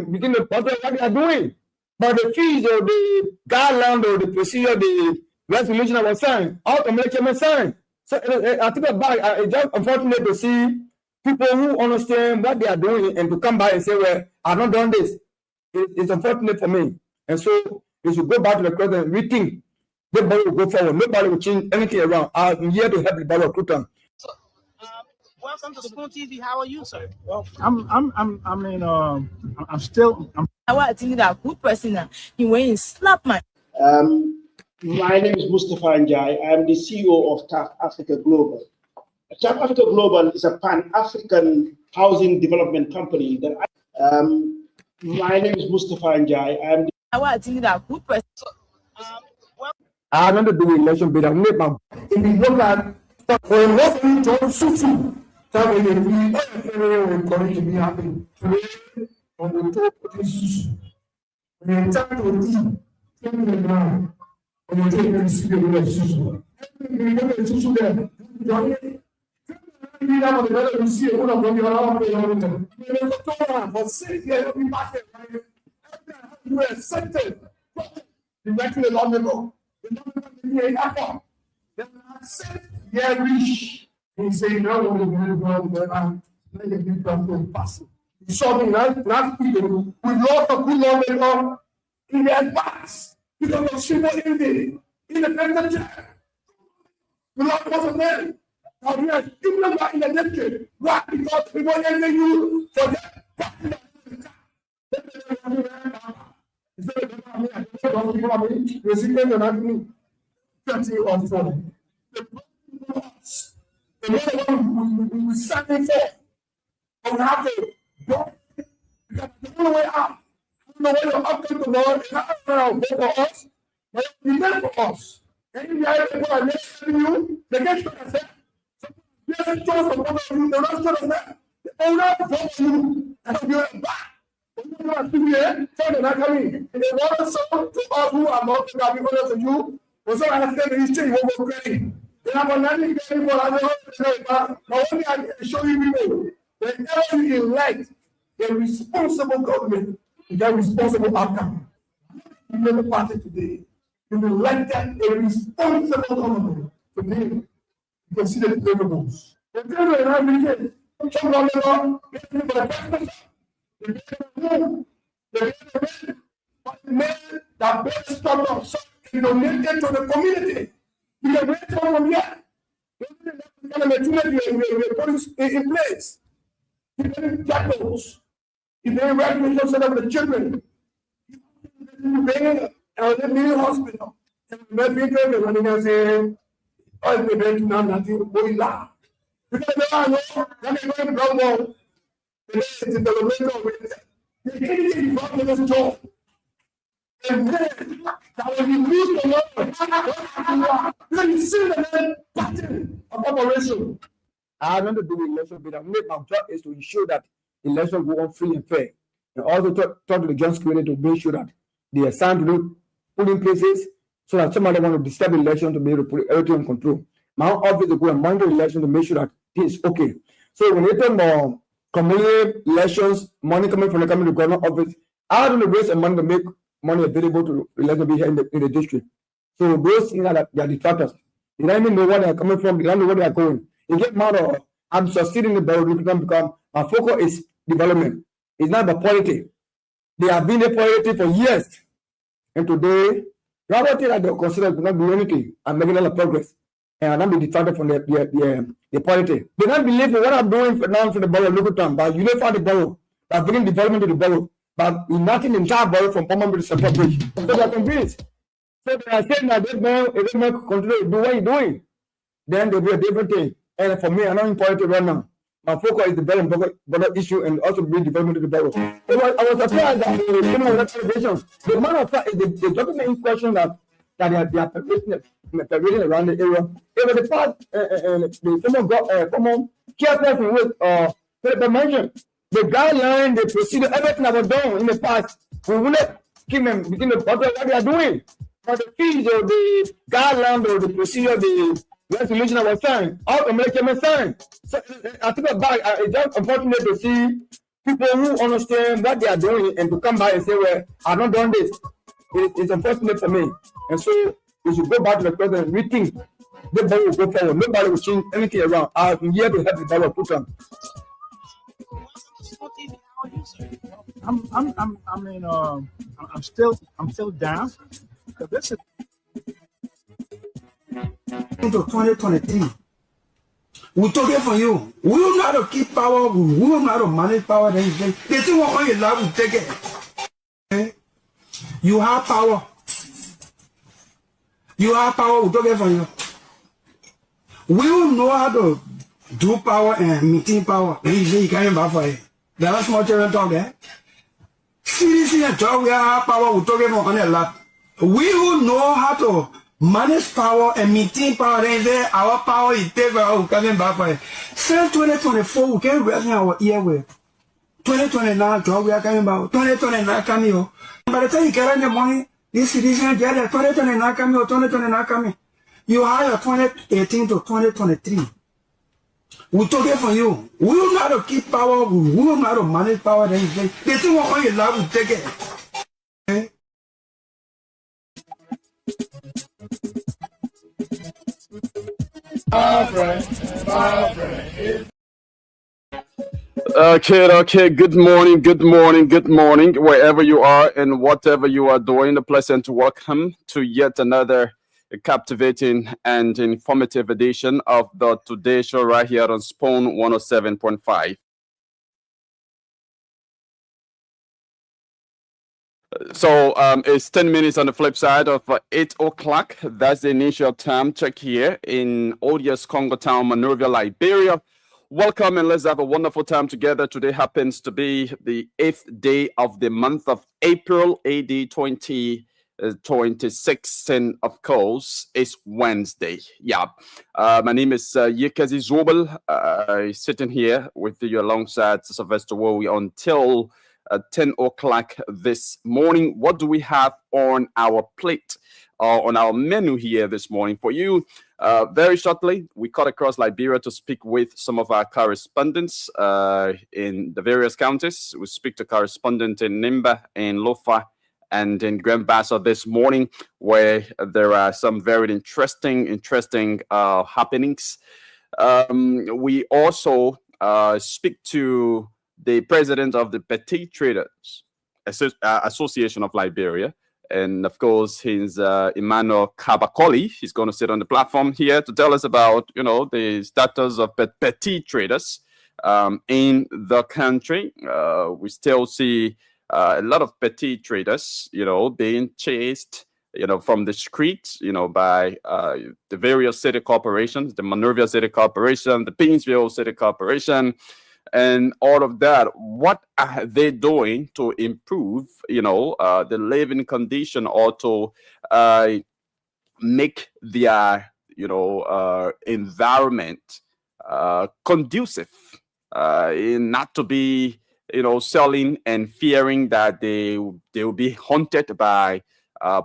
begin to what they are doing. But the fees or the guideline or the procedure, the resolution I was signed, all communication was signed. So I think it's just unfortunate to see people who understand what they are doing and to come by and say, well, I've not done this. It's unfortunate for me. And so we should go back to the president and rethink. The ball will go forward. Nobody will change anything around. I'm here to help the ball recruiter. So, welcome to Spoon TV. How are you, sir? Well, I'm still. I think that good person. He went and slapped my. My name is Mustafa Njai. I'm the CEO of TAF Africa Global. TAF Africa Global is a pan-African housing development company. My name is Mustafa Njai. I think that good person. So, I don't do election, but I'm not. If you look at what we don't suit, tell me if we going to be happening today on the top of this. We intend to do the ground and we take this to the relationship. We go to them. We have a see one of them around the world. For 6 years, we market. You accepted. Directly along the road. Yeah, rich. He said, no, he saw me last week with lots of good law in the advance because of civil independent time. The law wasn't there. Now we are still in the district. Why? Because we want to you for that. We standing for. We have to go. Because the only way out. The way you're up to the Lord is not around for us, but He meant for us. And if you have people are listening to you, they get to us. There's a choice of what you do, not just that. They will not vote you and you're back. You want to be here, so they're not coming. And they want us to us who are not going to be honest with you. So I understand the history, you will go crazy. They have a landing getting for other but only I can show you people. Whenever you elect a responsible government, you get responsible outcome. You never party today. You elected a responsible government today. You can see the deliverables. The deliverables are not the men that best structure so donated to the community. You can raise from here. We put in place. You can jackals. You can regulations set up the children. You can a new hospital. And people running and saying, oh, we don't know nothing. We laugh. Because they are no, they are going to go. The development with the community involved in this job. And then, that when you lose the Lord, then you see the pattern of operation. I don't do election, but my job is to ensure that election go on free and fair. And also talk to the Joint Security to make sure that they are signed to do polling places so that somebody want to disturb the election to be able to put everything in control. My own office to go and monitor the election to make sure that it is okay. So when they talk about community elections, money coming from the community government office, I don't raise the money to make money available to election be here in the district. So those things are they are detractors. They don't even know where they are coming from. They don't know where they are going. They get mad or I'm succeeding in the borough because my focus is development. It's not about politics. They have been a politics for years. And today, rather thing that they consider do not do anything and making a lot of progress. And not be detracted from the politics. They don't believe in what I'm doing now for the borough local town, but unify the borough, by bringing development to the borough, but nothing in entire borough from Palmer to Central Bridge. So they are convinced. So they are saying that if they continue to do what you're doing, then there'll be a different thing. And for me, I'm not in politics right now. My focus is development border issue and also bring development to the borough. I was surprised that the matter of fact is the document in question that they are parading around the area. It was the part the former chairperson with Philip mentioned. The guideline, the procedure, everything that was done in the past, we will not keep them within the budget what they are doing. But the fees or the guideline or the procedure, the resolution that was signed, all American signed. So I think it's just unfortunate to see people who understand what they are doing and to come back and say, well, I've not done this. It's unfortunate for me. And so we should go back to the president and rethink. Nobody will go forward. Nobody will change anything around. I'm here to help the power put on. How are you, sir? I'm still down. This is into 2023. We took it from you. We don't know how to keep power. We don't know how to manage power. They think what on your love will take it. Okay? You have power. You have power. We took it from you. We don't know how to do power and maintain power. Then you say you can't buy for it. That's small children talk there. Seriously, and talk. We have power. We took it from on your lap. We don't know how to manage power and maintain power. Then say our power is take we can't buy for it. Since 2024, we can't rest in our ear with. 2029, job we are coming about. 2029 coming. By the time you get on your money, this citizen get it. 2029 coming or 2029 coming. You hire 2018 to 2023. We took it from you. We don't know how to keep power. We don't know how to manage power. Then they think what on your love will take it. Okay? Okay. Good morning, wherever you are and whatever you are doing. A pleasant welcome to yet another captivating and informative edition of the Today Show right here on Spoon 107.5. So it's 10 minutes on the flip side of 8 o'clock. That's the initial time check here in Odious, Congo Town, Monrovia, Liberia. Welcome and let's have a wonderful time together. Today happens to be the 8th day of the month of April, AD 2026, and of course, it's Wednesday. Yeah. My name is Yekazi Zobel, sitting here with you alongside Sylvester Wowie until 10 o'clock this morning. What do we have on our plate, on our menu here this morning for you? Very shortly, we cut across Liberia to speak with some of our correspondents in the various counties. We speak to correspondent in Nimba, in Lofa, and in Grand Bassa this morning, where there are some very interesting happenings. We also speak to the president of the Petty Traders Association of Liberia. And of course, he's Emmanuel Kabakoli. He's going to sit on the platform here to tell us about, the status of petty traders in the country. We still see a lot of petty traders, being chased, from the streets, by the various city corporations, the Monrovia City Corporation, the Painesville City Corporation, and all of that. What are they doing to improve, the living condition, or to make their, environment conducive, not to be, selling and fearing that they will be hunted by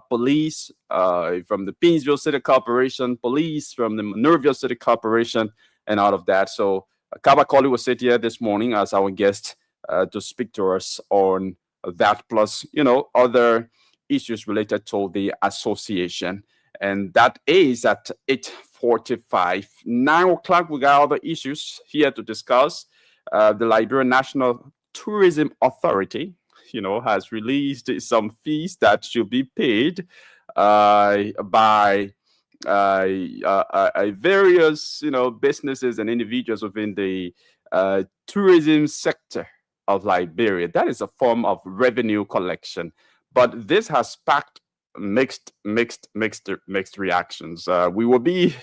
police from the Painesville City Corporation, police from the Monrovia City Corporation, and all of that. So Kabakoli will sit here this morning as our guest to speak to us on that, plus, other issues related to the association. And that is at 8:45. 9 o'clock, we got other issues here to discuss. The Liberia National Tourism Authority, has released some fees that should be paid by various, businesses and individuals within the tourism sector of Liberia. That is a form of revenue collection, but this has sparked mixed reactions. We will be,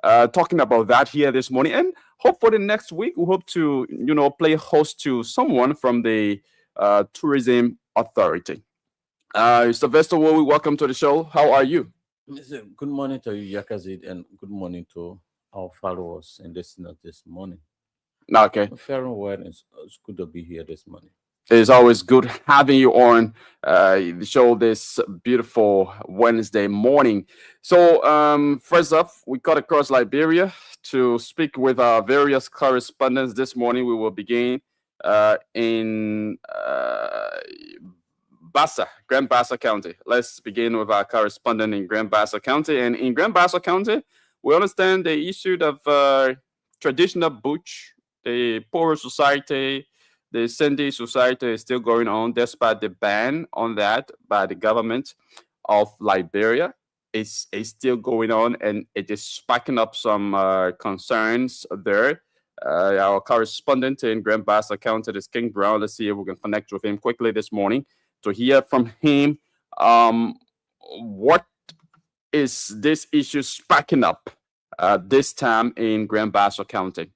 talking about that here this morning, and hopefully next week we hope to, play host to someone from the tourism authority. Sylvester Wowie, welcome to the show. How are you? Listen, good morning to you, Yakazid, and good morning to our followers and listeners this morning. Okay. Fair and well, it's good to be here this morning. It's always good having you on the show this beautiful Wednesday morning. So, first off, we cut across Liberia to speak with our various correspondents this morning. We will begin in Bassa, Grand Bassa County. Let's begin with our correspondent in Grand Bassa County. And in Grand Bassa County, we understand the issue of traditional butch, the poorer society, the Sunday society is still going on despite the ban on that by the government of Liberia. It's still going on, and it is sparking up some concerns there. Our correspondent in Grand Bassa County is King Brown. Let's see if we can connect with him quickly this morning to hear from him. What is this issue sparking up this time in Grand Bassa County?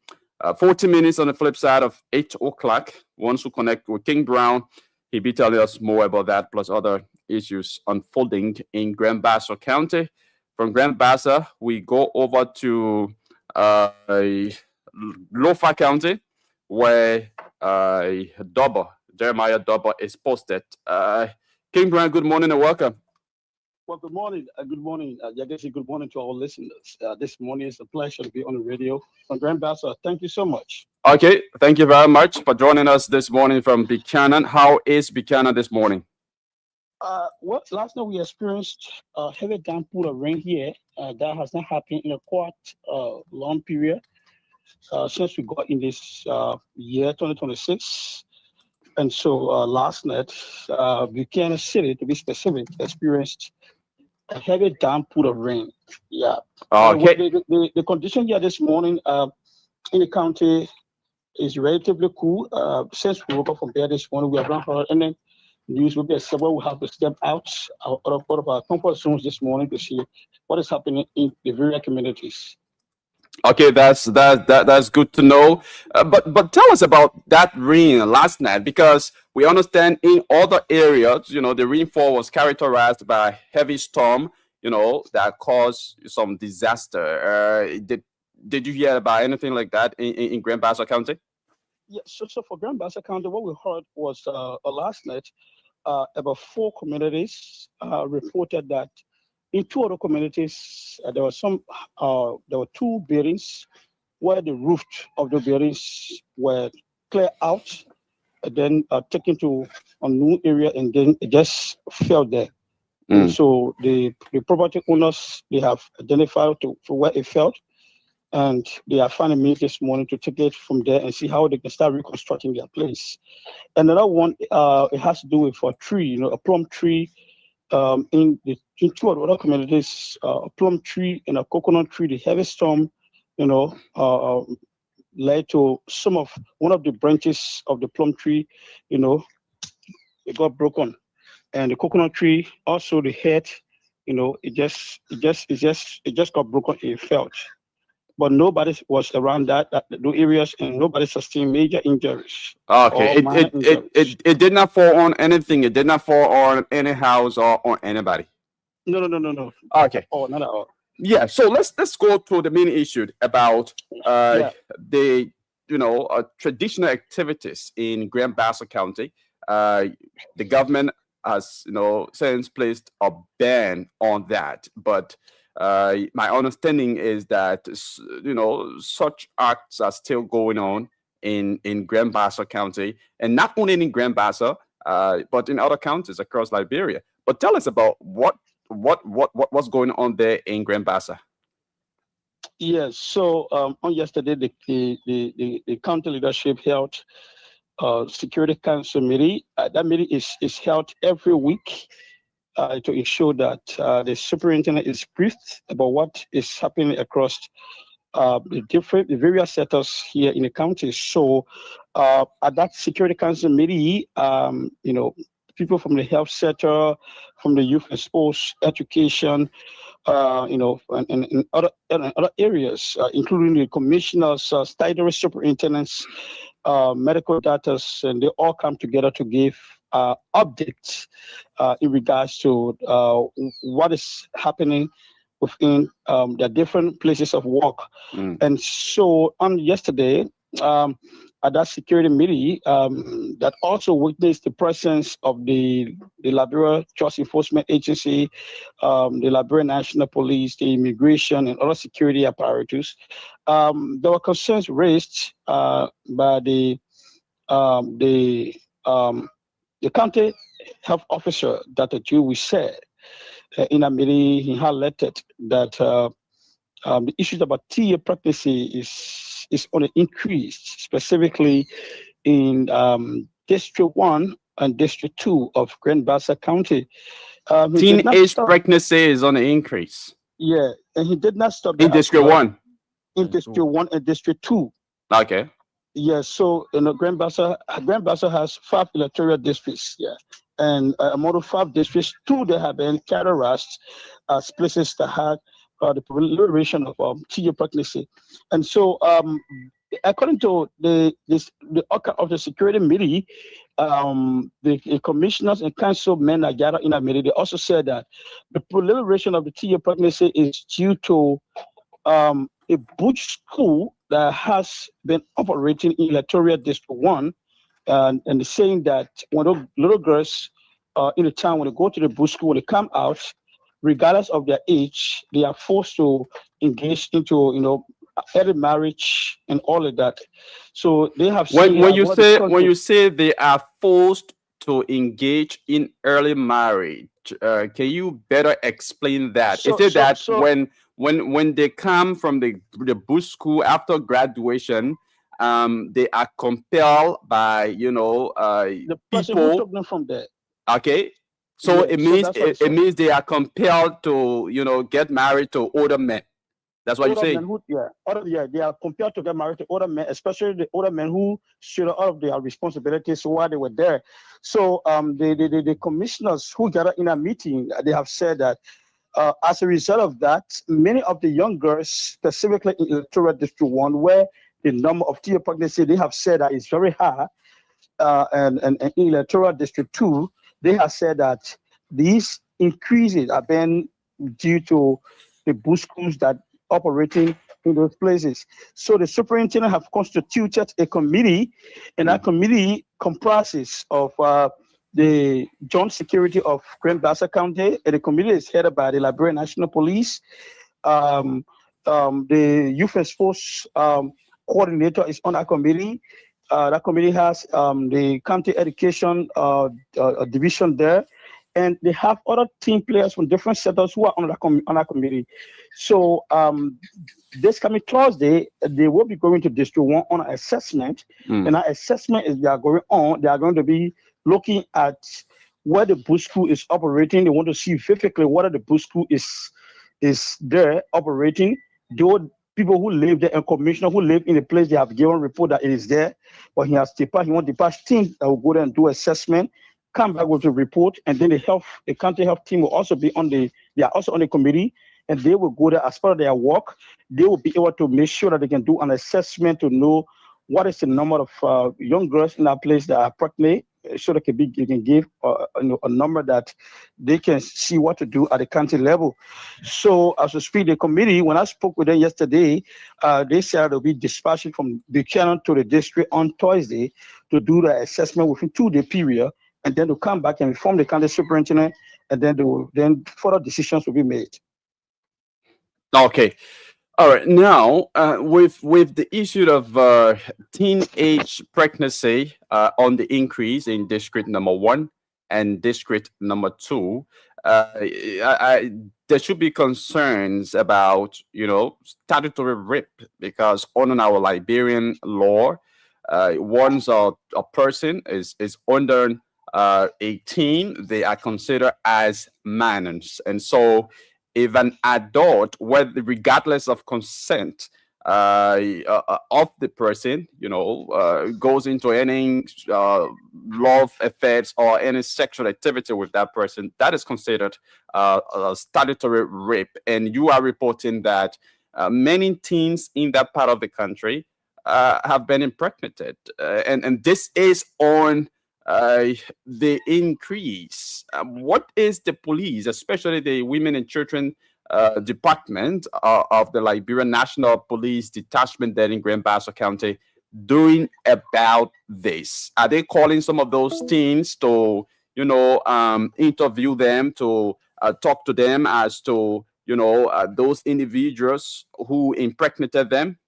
40 minutes on the flip side of 8 o'clock. Once we connect with King Brown, he'll be telling us more about that, plus other issues unfolding in Grand Bassa County. From Grand Bassa, we go over to Lofa County, where Jeremiah Dubber is posted. King Brown, good morning and welcome. Well, good morning. Good morning, Yagesi. Good morning to our listeners. This morning is a pleasure to be on the radio from Grand Bassa. Thank you so much. Okay, thank you very much for joining us this morning from Buchanan. How is Buchanan this morning? Well, last night we experienced a heavy downpour of rain here. That has not happened in a quite long period since we got in this year, 2026. And so last night, Buchanan City, to be specific, experienced a heavy downpour of rain. Yeah. Okay. The condition here this morning in the county is relatively cool. Since we woke up from bed this morning, we have not heard any news. Maybe several will have to step out of our comfort zones this morning to see what is happening in the various communities. Okay, that's good to know. But tell us about that rain last night, because we understand in other areas, the rainfall was characterized by heavy storm, that caused some disaster. Did you hear about anything like that in Grand Bassa County? Yeah, so for Grand Bassa County, what we heard was last night, about 4 communities reported that in 2 other communities, there were 2 buildings where the roof of the buildings were cleared out, and then taken to a new area, and then it just fell there. And so the property owners, they have identified to where it fell, and they are finding means this morning to take it from there and see how they can start reconstructing their place. Another one, it has to do with a tree, a plum tree. In 2 other communities, a plum tree and a coconut tree, the heavy storm, led to one of the branches of the plum tree, it got broken, and the coconut tree also, the head, it just got broken. It fell, but nobody was around those areas, and nobody sustained major injuries. Okay, it did not fall on anything. It did not fall on any house or on anybody. No. Okay. Oh, not at all. Yeah. So let's go to the main issue about the traditional activities in Grand Bassa County. The government has since placed a ban on that, but my understanding is that such acts are still going on in Grand Bassa County, and not only in Grand Bassa, but in other counties across Liberia. But tell us about what's going on there in Grand Bassa. Yes. So on yesterday, the county leadership held Security Council meeting. That meeting is held every week to ensure that the superintendent is briefed about what is happening across the various sectors here in the county. So at that Security Council meeting, people from the health sector, from the youth and sports, education, and other areas, including the commissioners, statutory superintendents, medical doctors, and they all come together to give updates in regards to what is happening within their different places of work. And so on yesterday, at that security meeting, that also witnessed the presence of the Liberia Trust Enforcement Agency, the Liberia National Police, the immigration, and other security apparatus. There were concerns raised by the um, the um, the county health officer, Dr. Dewey, said in a meeting he highlighted that the issues about teen pregnancy is on an increase, specifically in District 1 and District 2 of Grand Bassa County. He did not Teenage stop. pregnancy is on the increase Yeah, and he did not stop in there as District well. 1. In District 1 and District 2. Okay. Yes, so Grand Bassa has 5 electoral districts. Yeah, and among the 5 districts, 2 that have been categorized as places that had the proliferation of teen pregnancy, and so according to the outcome of the security meeting, the commissioners and councilmen that gathered in that meeting, they also said that the proliferation of the teen pregnancy is due to a bush school that has been operating in Electoral District 1, and saying that when those little girls in the town, when they go to the bush school, when they come out, regardless of their age, they are forced to engage into, early marriage and all of that. So they have seen When you say they are forced to engage in early marriage, can you better explain that? Is it that when they come from the bush school after graduation, they are compelled by the person who took them from there? Okay, so Yeah, it means they are compelled to get married to older men. That's what you say. They are compelled to get married to older men, especially the older men who shoulder all of their responsibilities while they were there. So the commissioners who gathered in a meeting, they have said that as a result of that, many of the young girls, specifically in Electoral District 1, where the number of teen pregnancy, they have said that it's very high, and in Electoral District 2, they have said that these increases have been due to the bush schools that operating in those places. So the superintendent have constituted a committee, and that committee comprises of the joint security of Grand Bassa County, and the committee is headed by the Liberian National Police. The youth and sports coordinator is on that committee. That committee has the county education division there, and they have other team players from different sectors who are on that committee. So this coming Thursday, they will be going to District 1 on an assessment, and that assessment is they are going to be looking at where the bush school is operating. They want to see vividly whether the bush school is there operating. Those people who live there and commissioner who live in the place, they have given report that it is there, but he wants the team that will go there and do assessment, come back with a report, and then the county health team will also be they are also on the committee, and they will go there as part of their work. They will be able to make sure that they can do an assessment to know what is the number of young girls in that place that are pregnant, so they can give a number that they can see what to do at the county level. So as we speak, the committee, when I spoke with them yesterday, they said they'll be dispatching from Buchanan to the district on Thursday to do the assessment within 2-day period, and then to come back and inform the county superintendent, and then further decisions will be made. Okay. All right. Now, with the issue of teenage pregnancy on the increase in district number 1 and district number 2, there should be concerns about statutory rape, because on our Liberian law, once a person is under 18, they are considered as minors, and so if an adult, regardless of consent of the person, goes into any love affairs or any sexual activity with that person, that is considered a statutory rape. And you are reporting that many teens in that part of the country have been impregnated, and this is on the increase. What is the police, especially the Women and Children Department of the Liberian National Police Detachment there in Grand Bassa County, doing about this? Are they calling some of those teens to, interview them, to talk to them as to, those individuals who impregnated them?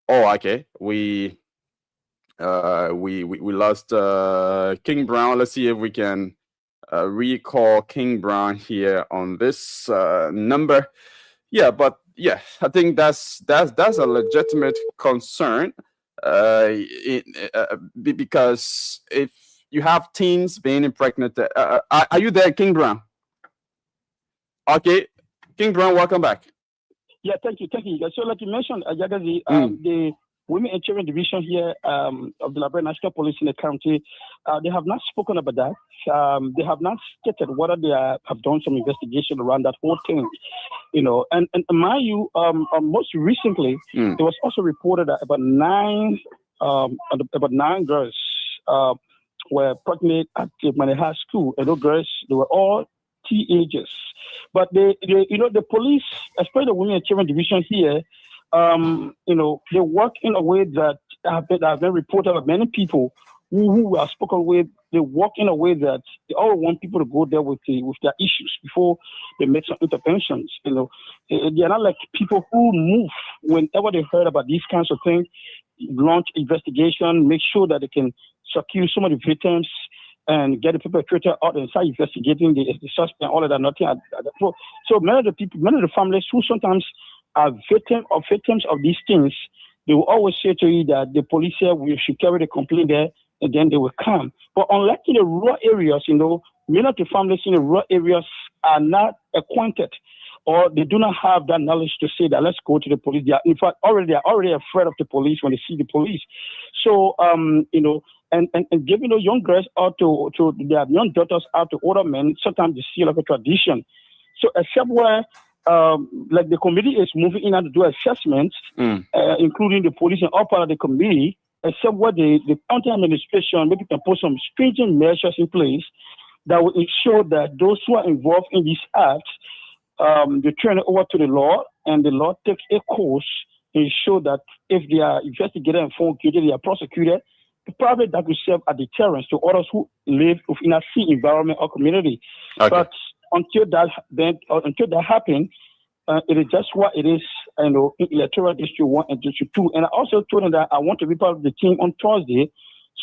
Oh, okay. We We lost King Brown. Let's see if we can recall King Brown here on this number. Yeah, but yeah, I think that's a legitimate concern. Because if you have teens being impregnated, are you there, King Brown? Okay, King Brown, welcome back. Yeah, thank you. So, like you mentioned, Yagazi, the Women and Children Division here of the Liberia National Police in the county, they have not spoken about that. They have not stated whether they have done some investigation around that whole thing, And mind you, most recently, there was also reported that about nine girls were pregnant at the High School, and those girls, they were all teenagers. But the police, especially the Women and Children Division here, they work in a way that have been reported by many people who are spoken with. They work in a way that they all want people to go there with their issues before they make some interventions. They are not like people who move whenever they heard about these kinds of things, launch investigation, make sure that they can secure some of the victims and get the perpetrator out and start investigating the suspect and all of that. Nothing. So many of the families who sometimes are victims of these things, they will always say to you that the police here, we should carry the complaint there, and then they will come. But unlike in the rural areas, many of the families in the rural areas are not acquainted, or they do not have that knowledge to say that let's go to the police. They are already afraid of the police when they see the police. So and giving those young girls out to their young daughters out to older men, sometimes they see like a tradition. So except where like the committee is moving in and to do assessments, including the police and all part of the committee, except where the county administration maybe can put some stringent measures in place that will ensure that those who are involved in these acts, they turn it over to the law, and the law takes a course to ensure that if they are investigated and found guilty, they are prosecuted. Probably that will serve a deterrence to others who live within a free environment or community. Okay. But until that happens, it is just what it is, in electoral district 1 and district 2. And I also told them that I want to be part of the team on Thursday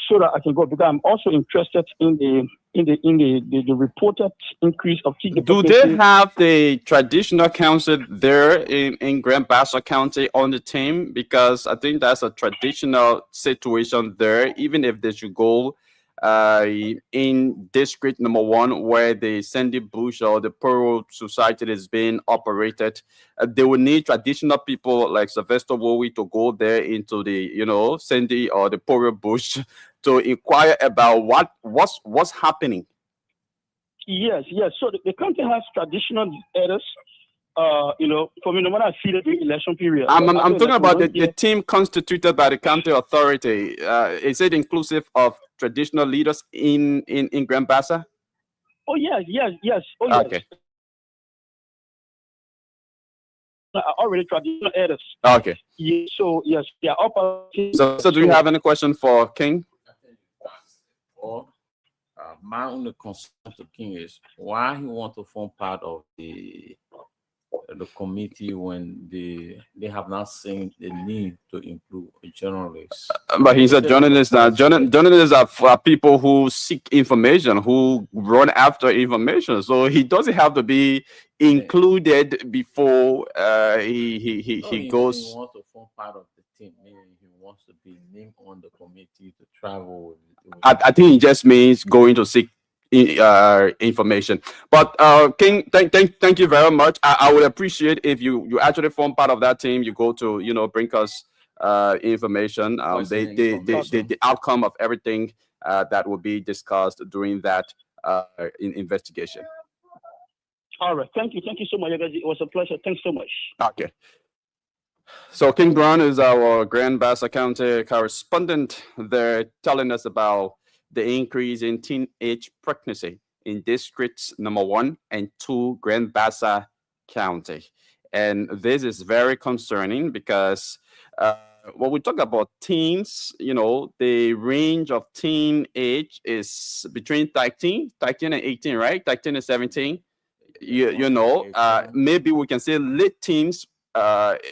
so that I can go, because I'm also interested in the reported increase of teen Do they have the traditional council there in Grand Bassa County on the team? Because I think that's a traditional situation there, even if they should go in district number 1 where the Sandy Bush or the Pearl Society is being operated, they will need traditional people like Sylvester Wowie to go there into the Sandy or the Pearl Bush to inquire about what's happening. Yes. So the country has traditional elders. For me, no matter I see the election period. I'm talking about the team constituted by the county authority. Is it inclusive of traditional leaders in Grand Bassa? Oh yes. Okay. Already traditional elders. Okay. Yeah, so yes, they are up. So do you have any question for King? My only concern to King is why he want to form part of the committee when they have not seen the need to include a journalist. But he's a journalist now. Journalists are people who seek information, who run after information. So he doesn't have to be included before he goes. He wants to form part of the team, meaning he wants to be named on the committee to travel. I think it just means going to seek information. But King, thank you very much. I would appreciate if you actually form part of that team. You go to bring us information, the outcome of everything that will be discussed during that investigation. All right, thank you so much, guys. It was a pleasure. Thanks so much. Okay. So King Brown is our Grand Bassa County correspondent. They're telling us about the increase in teenage pregnancy in districts number 1 and 2, Grand Bassa County. And this is very concerning because when we talk about teens, the range of teen age is between 13 and 18, right? 13 and 17. Maybe we can say late teens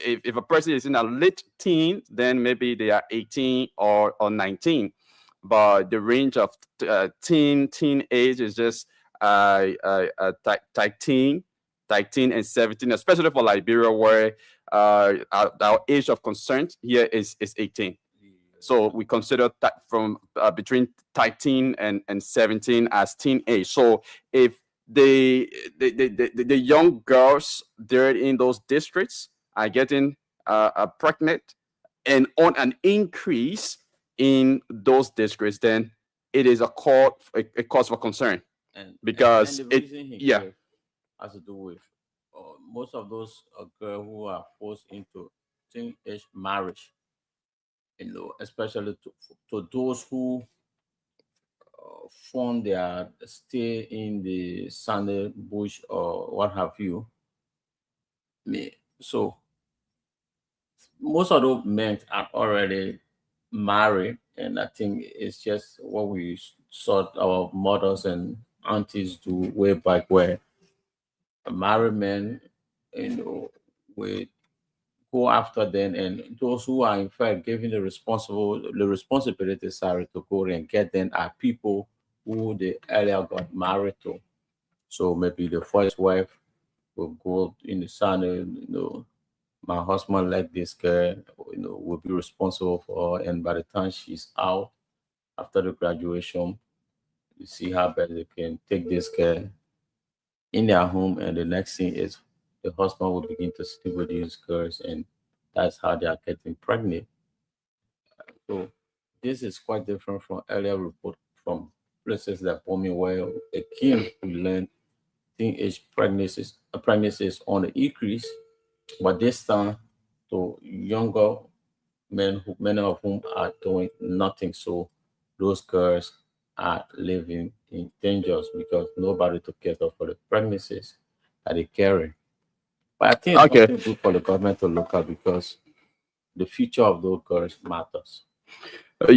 if a person is in a late teen, then maybe they are 18 or 19. But the range of teen age is just type teen and 17, especially for Liberia, where our age of consent here is 18. So we consider that from between 13 and 17 as teen age. So if the young girls there in those districts are getting pregnant and on an increase in those districts, then it is a cause for concern. Because and the reason he yeah. gave has to do with most of those girls who are forced into teenage marriage, especially to those who found their stay in the sandy bush or what have you. So most of those men are already married, and I think it's just what we saw our mothers and aunties do way back, where married men, we go after them, and those who are in fact given the responsibility, sorry, to go and get them are people who they earlier got married to. So maybe the first wife will go in the sun, my husband like this girl, will be responsible for her, and by the time she's out after the graduation, you see how bad they can take this girl in their home, and the next thing is the husband will begin to sleep with these girls, and that's how they are getting pregnant. So this is quite different from earlier report from places like Bomi, where a kid who learned teenage pregnancies on the increase, but this time to younger men, many of whom are doing nothing. So those girls are living in dangers because nobody took care of for the pregnancies that they carry. But I think it's something good for the government to look at, because the future of those girls matters.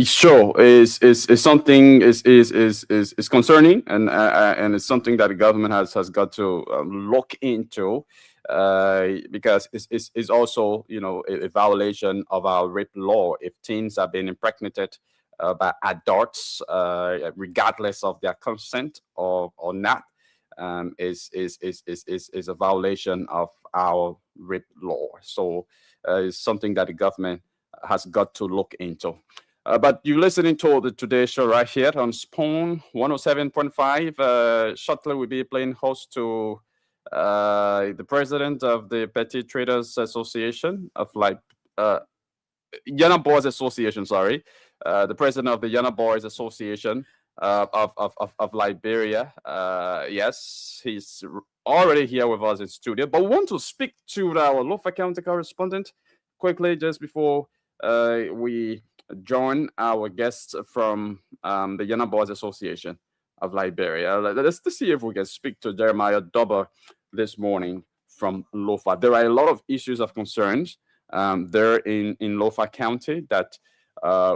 Sure, is something is concerning, and it's something that the government has got to look into, because it's also a violation of our rape law if teens are being impregnated by adults, regardless of their consent or not. Is a violation of our rape law. So it's something that the government has got to look into. But you're listening to the Today Show right here on Spoon 107.5. Shortly we'll be playing host to the president of the Petty Traders Association of Yana Boys Association, sorry. The president of the Yana Boys Association of Liberia. Yes, he's already here with us in studio, but we want to speak to our Lofa County correspondent quickly just before we join our guests from the Yana Boys Association of Liberia. Let's see if we can speak to Jeremiah Dober this morning from Lofa. There are a lot of issues of concerns there in Lofa County that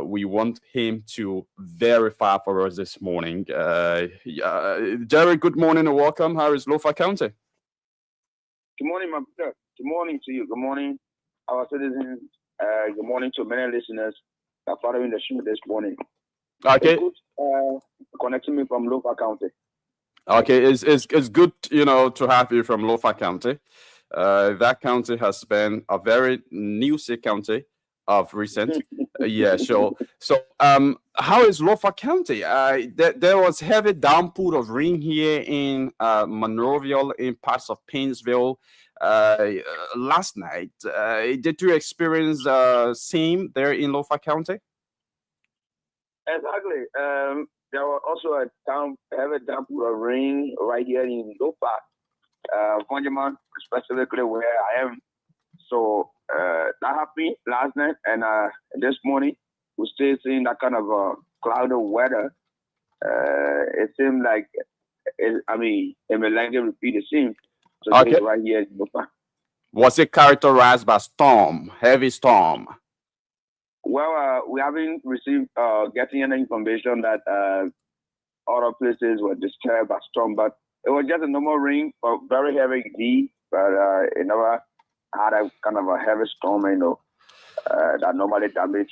we want him to verify for us this morning. Jerry, good morning and welcome. How is Lofa County? Good morning, my brother. Good morning to you. Good morning, our citizens. Good morning to many listeners that are following the show this morning. Okay. It's good, connecting me from Lofa County. Okay, it's good, to have you from Lofa County. That county has been a very newsy county of recent. Yeah, sure. So, how is Lofa County? There was heavy downpour of rain here in Monroeville, in parts of Painesville last night. Did you experience same there in Lofa County? Exactly. There was also a heavy downpour of rain right here in Lofa, Fonjaman, specifically where I am. So that happened last night, and this morning we're still seeing that kind of cloudy weather. It seemed like, it may likely repeat the same. So Okay. right here in Lofa. Was it characterized by storm, heavy storm? Well, we haven't received getting any information that other places were disturbed by storm, but it was just a normal rain, but very heavy indeed. But it never had a kind of a heavy storm, that normally damage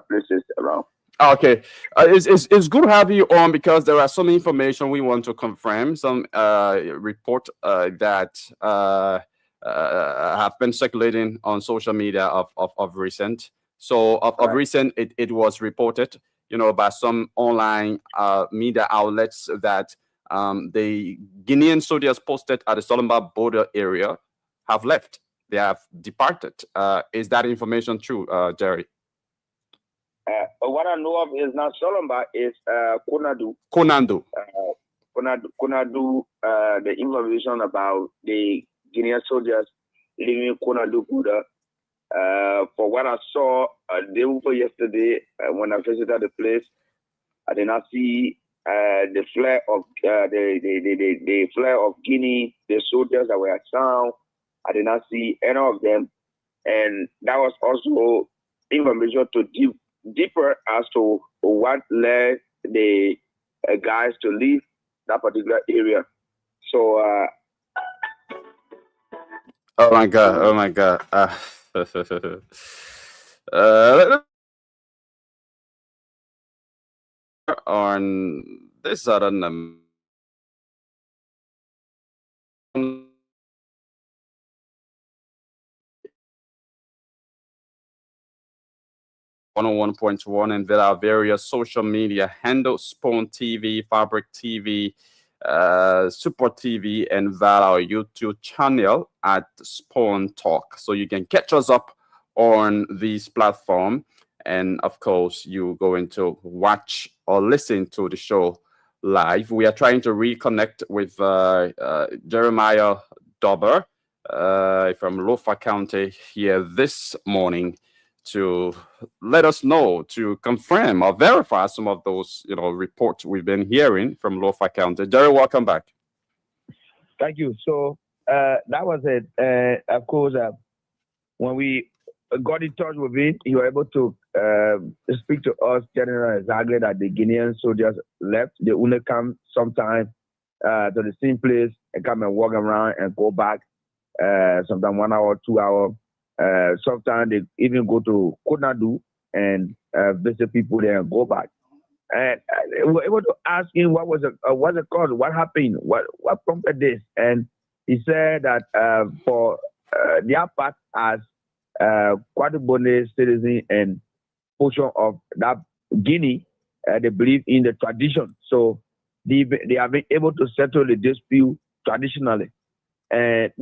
places around. Okay, it's good to have you on because there are some information we want to confirm. Some report that have been circulating on social media of recent. So of recent, it was reported, by some online media outlets that the Guinean soldiers posted at the Solomba border area have left. They have departed. Is that information true, Jerry? What I know of is not Solomba, it's Konadu. Konadu. Konadu, the information about the Guinean soldiers leaving Konadu border. For what I saw day before yesterday, when I visited the place, I did not see the flag of the flag of Guinea, the soldiers that were found. I did not see any of them, and that was also information to deeper as to what led the guys to leave that particular area. So. Oh my God! On this sudden 101.1, and there are various social media handles: Spawn TV, Fabric TV, Support TV, and our YouTube channel at Spawn Talk. So you can catch us up on this platform, and of course you going to watch or listen to the show live. We are trying to reconnect with Jeremiah Dauber from Lofa County here this morning to let us know, to confirm or verify some of those, reports we've been hearing from Lofa County. Jerry, welcome back. Thank you. So that was it. Of course, when we got in touch with him, he was able to speak to us, General exactly that the Guinean soldiers left. They only come sometime to the same place and come and walk around and go back. Sometimes 1 hour, 2 hours. Sometimes they even go to Konadu and visit people there and go back. And we were able to ask him what was the cause, what happened, what prompted this, and he said that for their part as Quadribone citizen and portion of that Guinea, they believe in the tradition, so they have been able to settle the dispute traditionally, and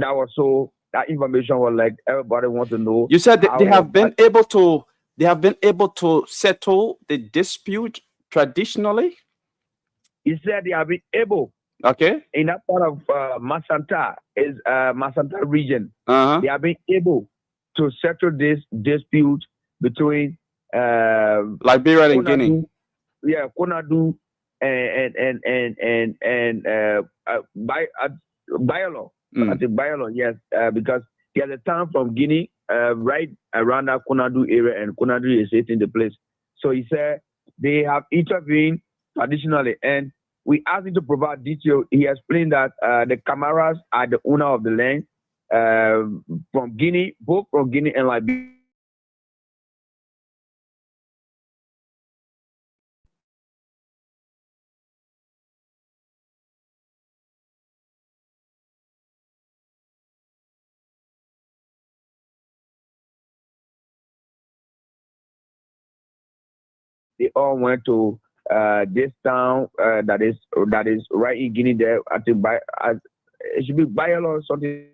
that information was like everybody wants to know. You said that they have been able to settle the dispute traditionally. He said they have been able. Okay. In that part of Masanta Masanta region, they have been able to settle this dispute between Liberia and Guinea. Yeah, Konadu and Bayalo. I think Bayalo, yes, because there's a town from Guinea right around that Konadu area, and Konadu is hitting the place. So he said they have intervened traditionally, and we asked him to provide detail. He explained that the Camaras are the owner of the land from Guinea, both from Guinea and Liberia. They all went to this town that is right in Guinea. There, I think it should be Bayalo or something,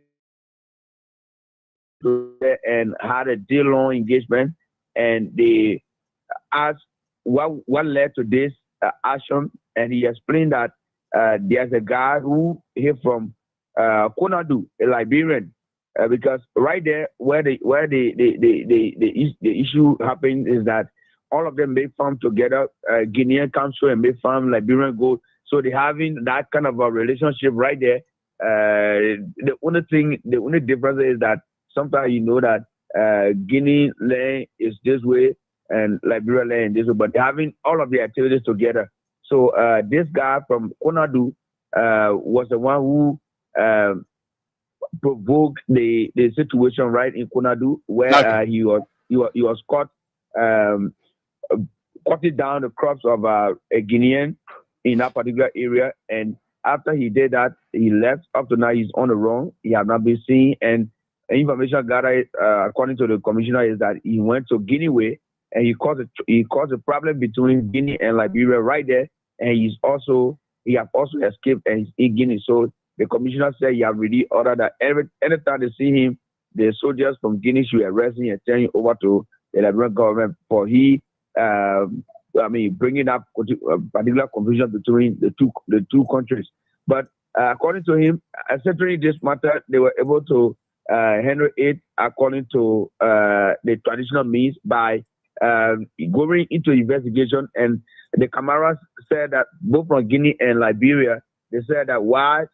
and had a day-long engagement. And they asked what led to this action, and he explained that there's a guy who here from Konadu, a Liberian, because right there where the issue happened is that all of them may farm together. Guinean Council and may farm Liberian gold. So they're having that kind of a relationship right there. The only difference is that sometimes you know that Guinea land is this way and Liberia land this way, but they're having all of the activities together. So this guy from Konadu was the one who provoked the situation right in Konadu, where Okay. he was caught cutting down the crops of a Guinean in that particular area. And after he did that, he left. Up to now, he's on the run. He has not been seen. And information gathered, according to the commissioner, is that he went to Guinea Way and he caused a problem between Guinea and Liberia right there. And he have also escaped and he's in Guinea. So the commissioner said he have really ordered that anytime they see him, the soldiers from Guinea should arrest him and turn him over to the Liberian government for bringing up particular confusion between the two countries. But according to him, centering this matter, they were able to handle it according to the traditional means by going into investigation. And the Camaras said that both from Guinea and Liberia, they said that why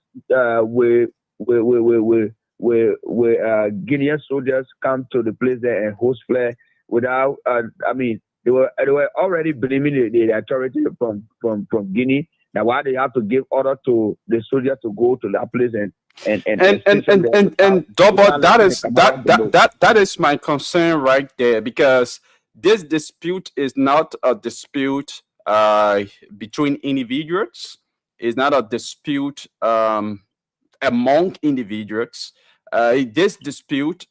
Guinean soldiers come to the place there and host flare without. They were already blaming the authority from Guinea. Now why they have to give order to the soldiers to go to that place and Double, that is my concern right there, because this dispute is not a dispute between individuals. It's not a dispute among individuals. This dispute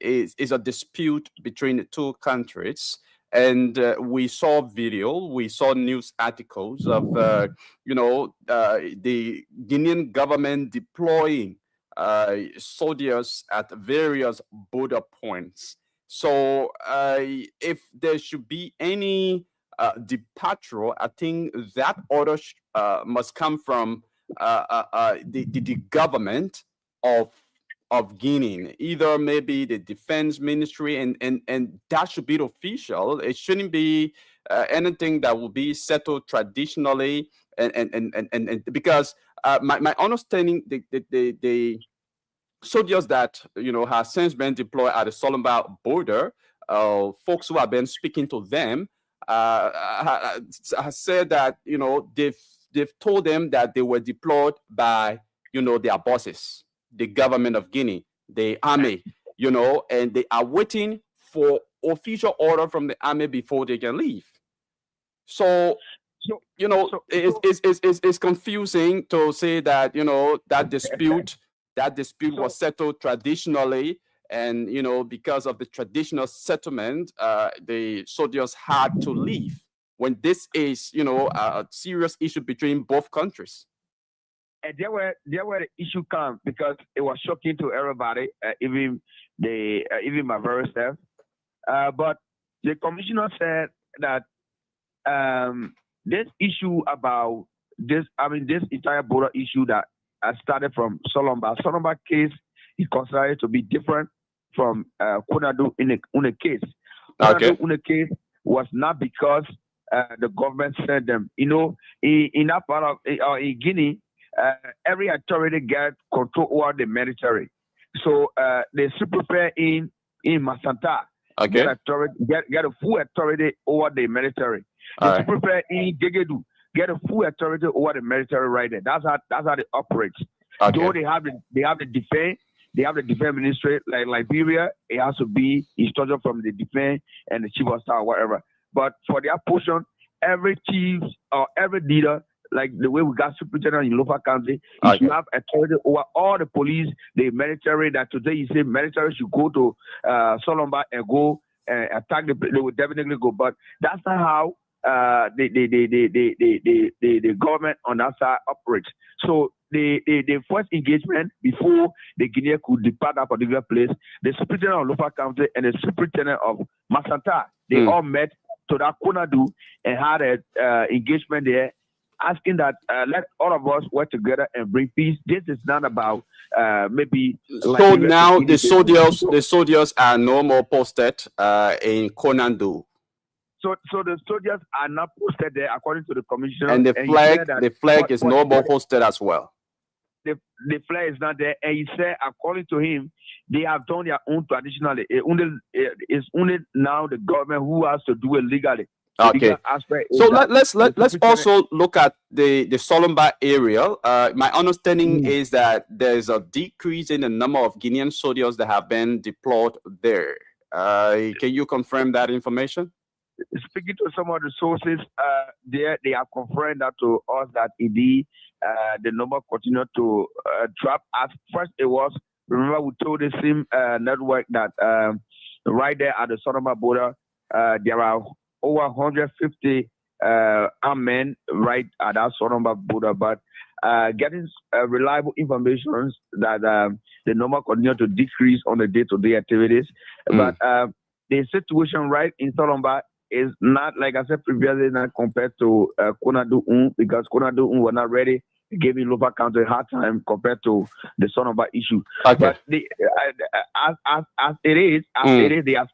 is a dispute between the two countries. And we saw we saw news articles of, the Guinean government deploying soldiers at various border points. So if there should be any departure, I think that order must come from the government of Guinea, either maybe the defense ministry, and that should be official. It shouldn't be anything that will be settled traditionally, and because my understanding, the soldiers that have since been deployed at the Solomba border, folks who have been speaking to them have said that they've told them that they were deployed by their bosses, the government of Guinea, the army, and they are waiting for official order from the army before they can leave. So it's confusing to say that that dispute was settled traditionally, and because of the traditional settlement, the soldiers had to leave, when this is a serious issue between both countries. And there were the issue come because it was shocking to everybody, even my very self. But the commissioner said that this issue about this entire border issue that started from Solomba case, he considered it to be different from Konadu in a case. Okay. Konadu in a case was not because the government sent them. In that part of in Guinea. Every authority get control over the military. So the super in Masanta get a full authority over the military. The super in Gegedu get a full authority over the military right there. That's how they operate. Okay. Though they have the defense ministry, like Liberia, it has to be instruction from the defense and the chief of staff or whatever. But for their portion, every chief or every leader, like the way we got superintendent in Lofa County, you should have authority over all the police, the military. That today you say military should go to Solomba and go and attack they would definitely go. But that's not how the government on that side operates. So the first engagement before the Guinea could depart that particular place, the superintendent of Lofa County and the superintendent of Masanta, they all met to that Konadu and had an engagement there, asking that let all of us work together and bring peace. This is not about maybe. So now the soldiers are no more posted in Konadu. So the soldiers are not posted there, according to the commissioner. And the flag is no more posted as well. The flag is not there, and he said, according to him, they have done their own traditionally. It's only now the government who has to do it legally. Okay. Aspect is So that let's also look at the Solomba area. My understanding is that there's a decrease in the number of Guinean soldiers that have been deployed there. Can you confirm that information? speaking to some of the sources, they have confirmed that to us that indeed the number continued to drop. At first, it was, remember, we told the same network that right there at the Sonoma border, there are over 150 armed men right at that Sonoma border, but getting reliable information that the number continued to decrease on the day-to-day activities. But the situation right in Sonoma is not, like I said previously, not compared to Konadu because Konadu were not ready, giving Lofa County a hard time compared to the Sonoma issue. Okay. But as it is, they are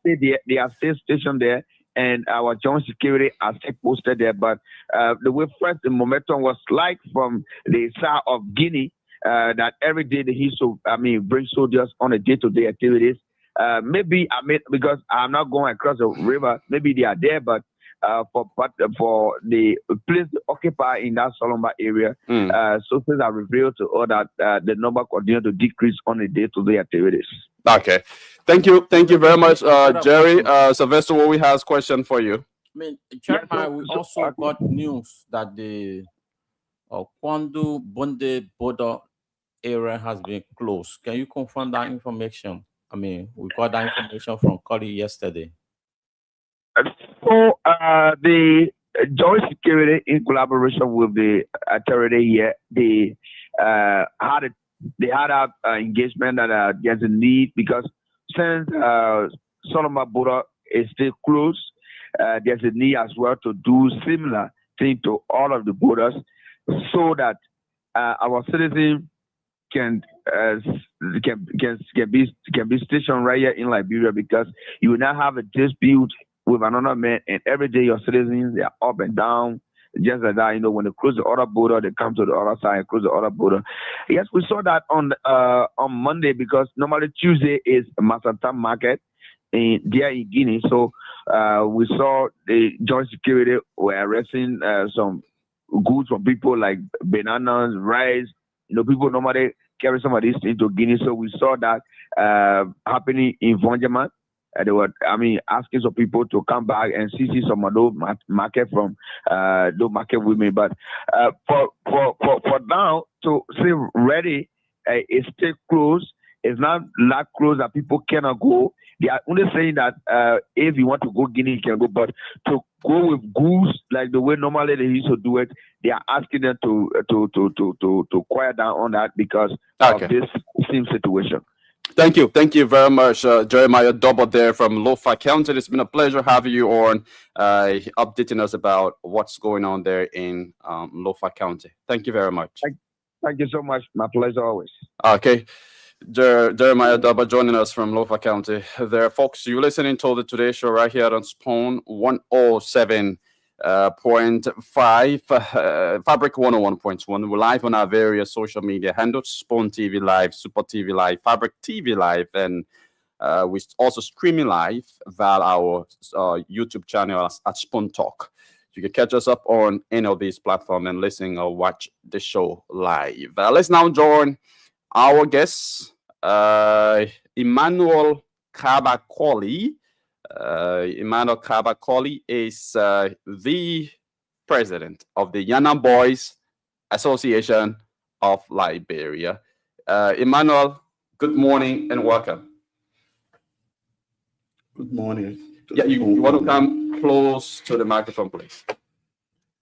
still stationed there, and our joint security are still posted there. But the way first the momentum was like from the south of Guinea, that every day they used to, bring soldiers on a day-to-day activities. Maybe because I'm not going across the river, maybe they are there, but for the place to occupy in that Solomba area, sources have revealed to us that the number continues to decrease on a day-to-day activities. Okay, thank you very much, Jerry. Sylvester Wowi has a question for you. Chairman, we also got news that the Kwandu Bonde border area has been closed. Can you confirm that information? We got that information from Curry yesterday. So the joint security, in collaboration with the authority here, they had an engagement that there's a need because since Solomon border is still closed, there's a need as well to do similar thing to all of the borders, so that our citizens can be stationed right here in Liberia, because you will not have a dispute with another man, and every day your citizens, they are up and down, just like that. When they close the other border, they come to the other side and close the other border. Yes, we saw that on Monday, because normally Tuesday is Masanta market there in Guinea. So we saw the joint security were arresting some goods from people like bananas, rice. People normally carry some of these things to Guinea. So we saw that happening in Vonjaman. They were, asking some people to come back and see some of those market from those market women. But for now to say ready, it's still closed. It's not that close that people cannot go. They are only saying that if you want to go Guinea, you can go. But to go with goods like the way normally they used to do it, they are asking them to quiet down on that because of this same situation. Thank you very much, Jeremiah Double there from Lofa County. It's been a pleasure having you on, updating us about what's going on there in Lofa County. Thank you very much. Thank you so much. My pleasure always. Okay. Jeremiah Double joining us from Lofa County. There, folks, you're listening to the Today Show right here on Spoon 107.5, Fabric 101.1. We're live on our various social media handles: Spoon TV Live, Super TV Live, Fabric TV Live, and we're also streaming live via our YouTube channel at Spoon Talk. You can catch us up on any of these platforms and listen or watch the show live. Let's now join our guest, Emmanuel Kabakoli. Emmanuel Kabakoli is the president of the Yana Boys Association of Liberia. Emmanuel, good morning and welcome. Good morning. Yeah, you want to come close to the microphone, please?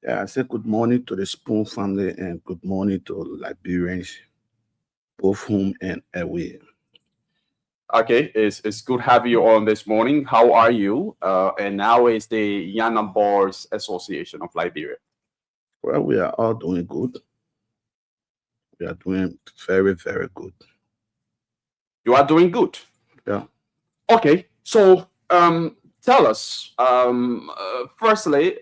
Yeah, I said good morning to the Spoon family and good morning to Liberians, both home and away. Okay, it's good to have you on this morning. How are you? And how is the Yana Boys Association of Liberia? Well, we are all doing good. We are doing very, very good. You are doing good? Yeah. Okay, so tell us, firstly,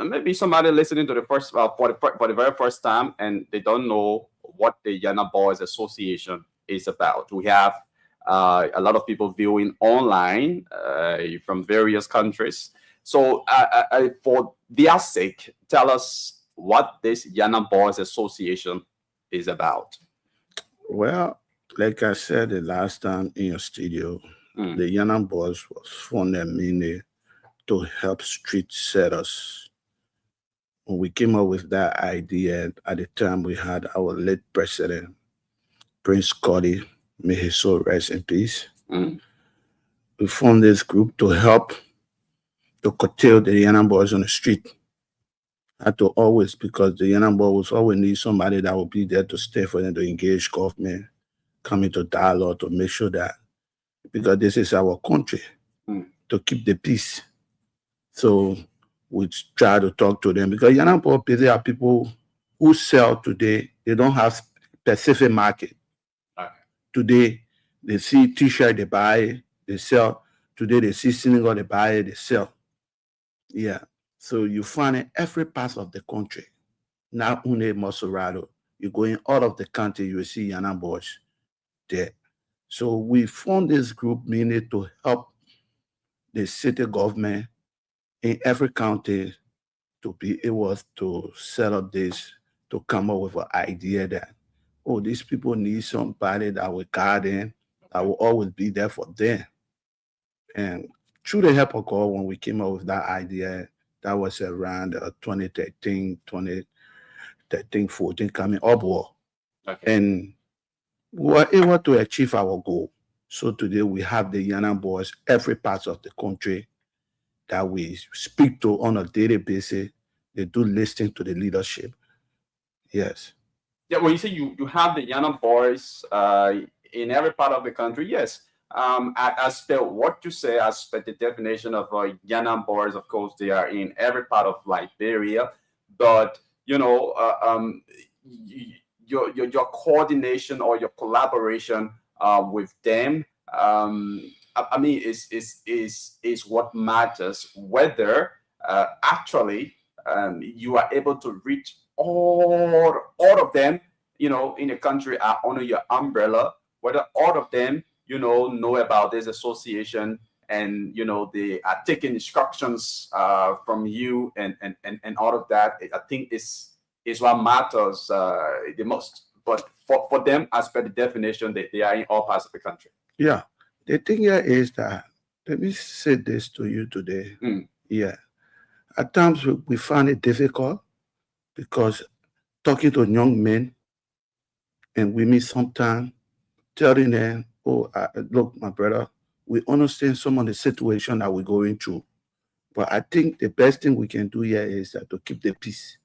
maybe somebody listening to the first for the very first time and they don't know what the Yana Boys Association is about. We have a lot of people viewing online from various countries. So for their sake, tell us what this Yana Boys Association is about. Well, like I said the last time in your studio, Mm. the Yana Boys was founded mainly to help street setters. When we came up with that idea, at the time we had our late president, Prince Cody, may his soul rest in peace. Mm. We formed this group to help to curtail the Yana Boys on the street. Had to always, because the Yana Boys always need somebody that will be there to stay for them to engage government, come into dialogue to make sure that, because this is our country, to keep the peace. So we try to talk to them, because Yana Boys, they are people who sell today, they don't have specific market. Okay. Today, they see t-shirt, they buy it, they sell. Today, they see synagogue, they buy it, they sell. Yeah. So you find in every part of the country, not only Maserado. You go in all of the country, you will see Yana Boys there. So we formed this group mainly to help the city government in every county to be able to set up this, to come up with an idea that, oh, these people need somebody that will guide them, that will always be there for them. And through the help of God, when we came up with that idea, that was around 2013, 14, coming upward. Okay. And we were able to achieve our goal. So today we have the Yana Boys, every part of the country that we speak to on a daily basis. They do listen to the leadership. Yes. Yeah, when you say you have the Yana Boys in every part of the country, yes. As per what you say, as per the definition of Yana Boys, of course, they are in every part of Liberia. But your coordination or your collaboration with them, I mean, is what matters. Whether actually you are able to reach all of them, in the country are under your umbrella. Whether all of them, know about this association, and they are taking instructions from you, and all of that. I think is what matters the most. But for them, as per the definition, they are in all parts of the country. Yeah. The thing here is that, let me say this to you today. Yeah. At times we find it difficult, because talking to young men and women sometimes, telling them, oh, look, my brother, we understand some of the situation that we're going through. But I think the best thing we can do here is to keep the peace,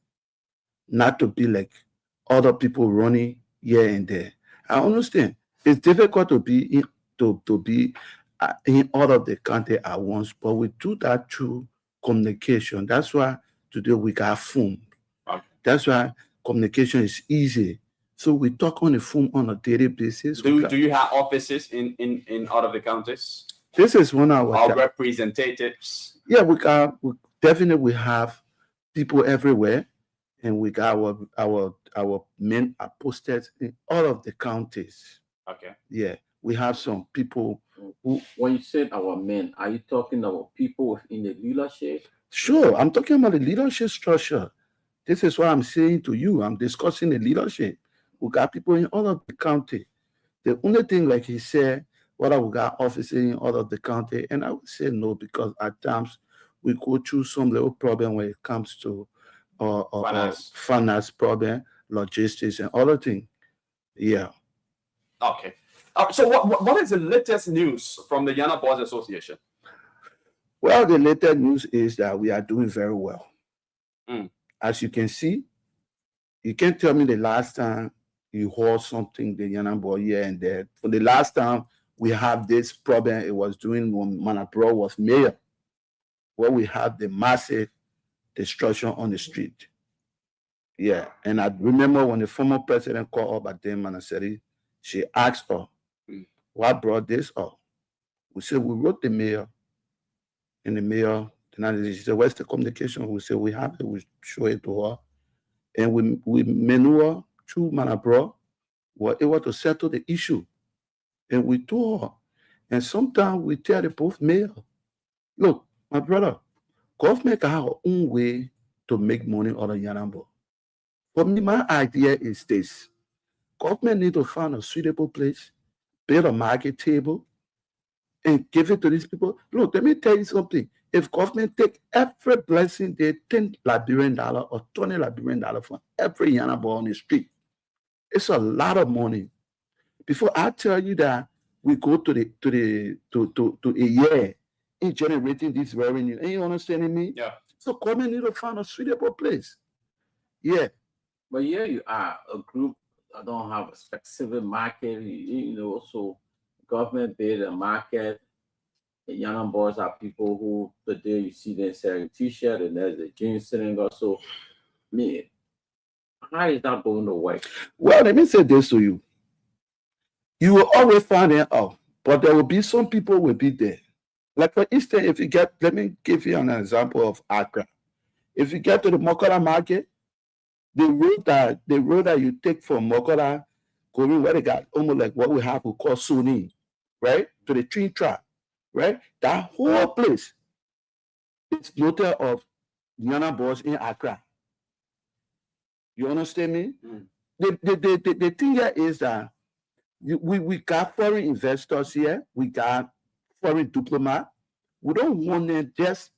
not to be like other people running here and there. I understand it's difficult to be in all of the country at once, but we do that through communication. That's why today we got phone. Okay. That's why communication is easy. So we talk on the phone on a daily basis. Do you have offices in all of the counties? This is one of our representatives. Yeah, we definitely have people everywhere, and we got our men are posted in all of the counties. Okay. Yeah, we have some people who. When you said our men, are you talking about people within the leadership? Sure, I'm talking about the leadership structure. This is what I'm saying to you. I'm discussing the leadership. We got people in all of the county. The only thing, like he said, whether we got offices in all of the county, and I would say no, because at times we go through some little problem when it comes to finance problem, logistics, and other things. Yeah. Okay. So what is the latest news from the Yana Boys Association? Well, the latest news is that we are doing very well. As you can see, you can't tell me the last time you heard something, the Yana Boy here and there. For the last time we have this problem, it was during when Manapro was mayor, where we have the massive destruction on the street. Yeah, and I remember when the former president called up at them and I said, she asked her, what brought this up? We said, we wrote the mayor, and the mayor, she said, where's the communication? We said, we have it, we show it to her. And we maneuver through Manapro, were able to settle the issue. And we told her, and sometimes we tell the both mayor, look, my brother, Government got our own way to make money out of Yanambo. For me, my idea is this. Government need to find a suitable place, build a market table, and give it to these people. Look, let me tell you something. If government take every blessing, they $10 Liberian or $20 Liberian from every Yanabo on the street, it's a lot of money. Before I tell you that we go to a year in generating this revenue, and you understanding me? Yeah. So government need to find a suitable place. Yeah. But here you are, a group that don't have a specific market, so government build a market. The young boys are people who today you see them selling t-shirt and there's a jeans selling also. Me, how is that going to work? Well, let me say this to you. You will always find them out, but there will be some people will be there. Like for instance, if you get, let me give you an example of Accra. If you get to the Mokola market, the road that you take from Mokola, going where they got almost like what we have we call Suni, right? To the tree track, right? That whole place is noted of Yana boys in Accra. You understand me? The thing here is that we got foreign investors here, we got foreign diplomats. We don't want them just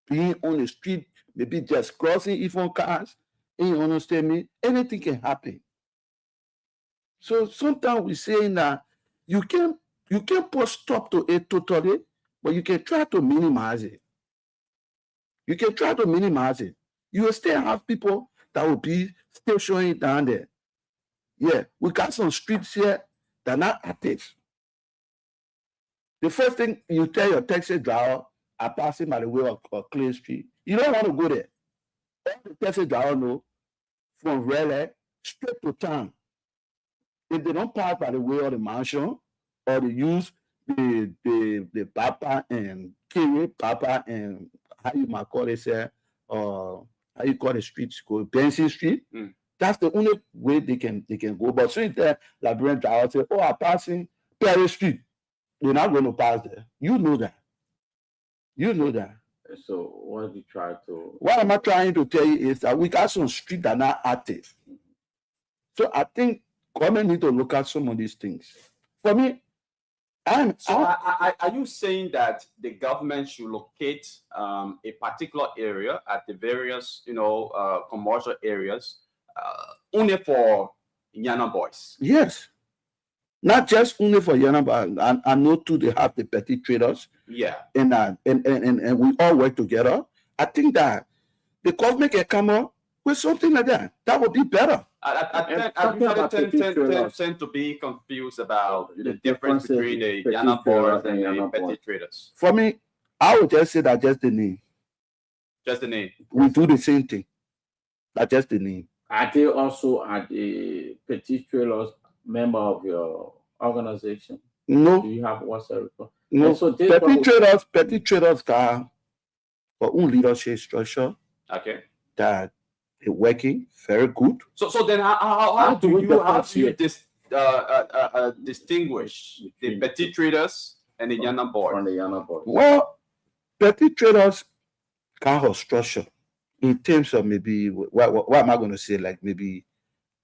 being on the street, maybe just crossing even cars. And you understand me? Anything can happen. So sometimes we saying that you can't put stop to it totally, but you can try to minimize it. You can try to minimize it. You will still have people that will be still showing it down there. Yeah, we got some streets here that are not active. The first thing you tell your taxi driver are passing by the way of Clay Street. You don't want to go there. All the taxi driver know from Raleigh straight to town. If they don't pass by the way of the mansion or they use the Papa and Kiri, Papa and how you might call it, how you call the street, Benson Street. That's the only way they can go. But so the Liberian driver say, oh, I'm passing Perry Street. They're not going to pass there. You know that. You know that. So what do you try to? What am I trying to tell you is that we got some streets that are not active. So I think government need to look at some of these things. For me, are you saying that the government should locate a particular area at the various, commercial areas only for Yana boys? Yes. Not just only for Yana, but I know too they have the petty traders. Yeah. And we all work together. I think that the government can come up with something like that. That would be better. I tend to be confused about the difference between the Yana boys and the petty traders. For me, I would just say that just the name. Just the name. We do the same thing. That's just the name. Are they also the petty traders member of your organization? No. Do you have WhatsApp? No. So petty traders got their own leadership structure. Okay. That is working very good. So then how do you distinguish the petty traders and the Yana boys? Well, petty traders got a structure in terms of maybe what am I going to say? Like maybe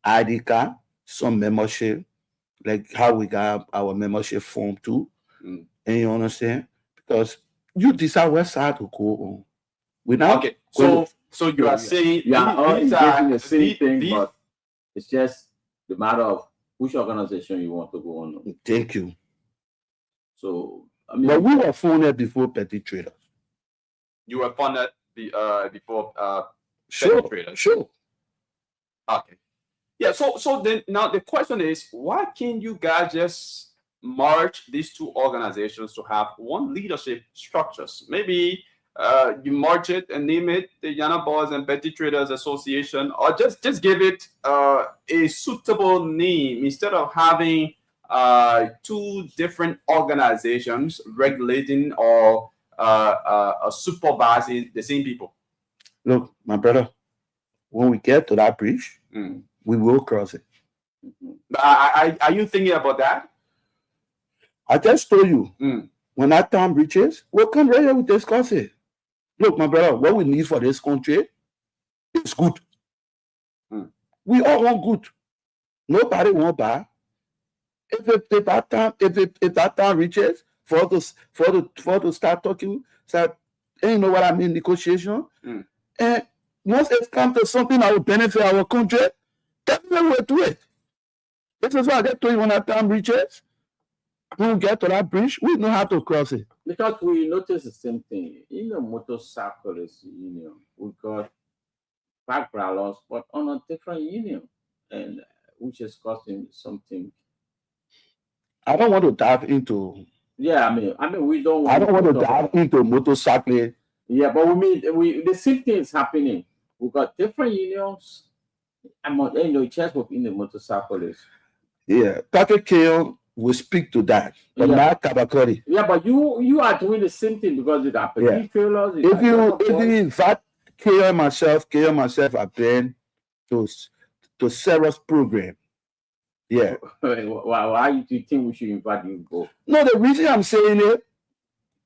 ID card, some membership, like how we got our membership form too. And you understand? Because you decide what side to go on. We now okay. So you are saying you are all engaging the same thing, but it's just the matter of which organization you want to go on. Thank you. So but we were funded before petty traders. You were funded before petty traders. Sure. Okay. Yeah, so then now the question is, why can't you guys just merge these two organizations to have one leadership structures? Maybe you merge it and name it the Yana Boys and Petty Traders Association, or just give it a suitable name instead of having two different organizations regulating or supervising the same people. Look, my brother, when we get to that bridge, we will cross it. Are you thinking about that? I just told you, when that time reaches, we'll come right here, we discuss it. Look, my brother, what we need for this country is good. We all want good. Nobody want bad. If that time reaches for to start talking, start, you know what I mean, negotiation. And once it comes to something that will benefit our country, definitely we'll do it. This is why I get to you when that time reaches. When we get to that bridge, we know how to cross it. Because we notice the same thing in the motorcyclist union. We got background laws, but on a different union, and which is costing something. I don't want to dive into. Yeah, I mean, we don't. I don't want to dive into motorcycling. Yeah, but the same thing is happening. We got different unions. Just within the motorcyclists. Yeah, Patrick Keon will speak to that, but not Kabakori. Yeah, but you are doing the same thing because it happened. Trailers. If you invite Keon myself have been to Sarah's program. Yeah. Why do you think we should invite you to go? No, the reason I'm saying it,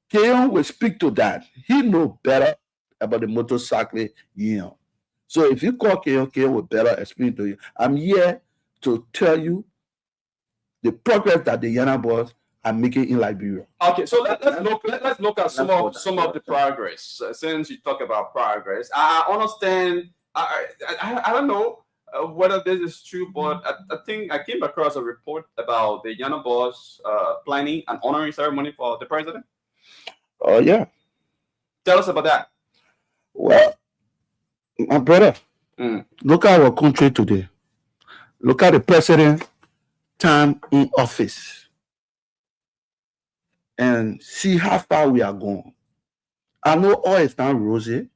Keon will speak to that. He know better about the motorcycling union. So if you call Keon will better explain to you. I'm here to tell you the progress that the Yana boys are making in Liberia. Okay, so let's look at some of the progress. Since you talk about progress, I understand. I don't know whether this is true, but I think I came across a report about the Yana boys planning an honoring ceremony for the president. Oh yeah. Tell us about that. Well, my brother, look at our country today. Look at the president time in office and see how far we are going. I know all is not rosy,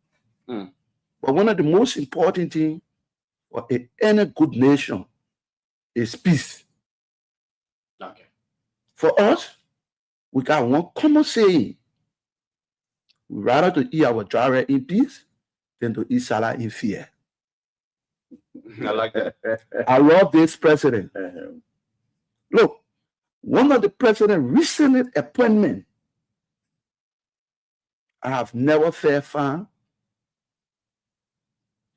but one of the most important things for any good nation is peace. Okay. For us, we got one common saying. We rather to eat our dry bread in peace than to eat salad in fear. I like that. I love this president. Look, one of the president's recent appointment, I have never felt fun.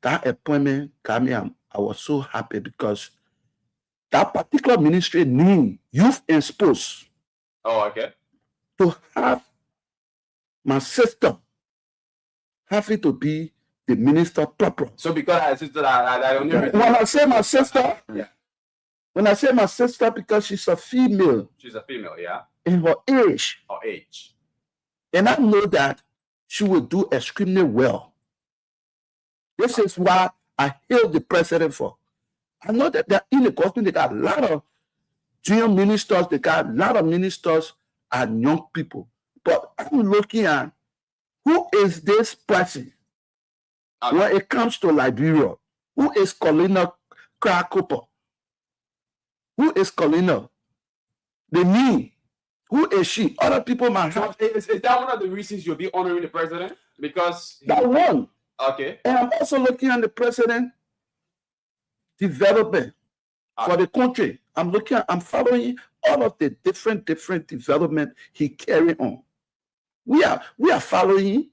That appointment got me, I was so happy because that particular ministry need youth and sports. Oh, okay. To have my sister having to be the minister proper. So because I sister, I only when I say my sister, when I say my sister, because she's a female. She's a female, yeah. In her age. Her age. And I know that she will do extremely well. This is why I hail the president for. I know that in the government, they got a lot of junior ministers, they got a lot of ministers and young people. But I'm looking at who is this person when it comes to Liberia? Who is Colina Krakopo? Who is Colina? The me. Who is she? Other people might have. Is that one of the reasons you'll be honoring the president? Because that one. Okay. And I'm also looking at the president development for the country. I'm following all of the different development he carry on. We are following.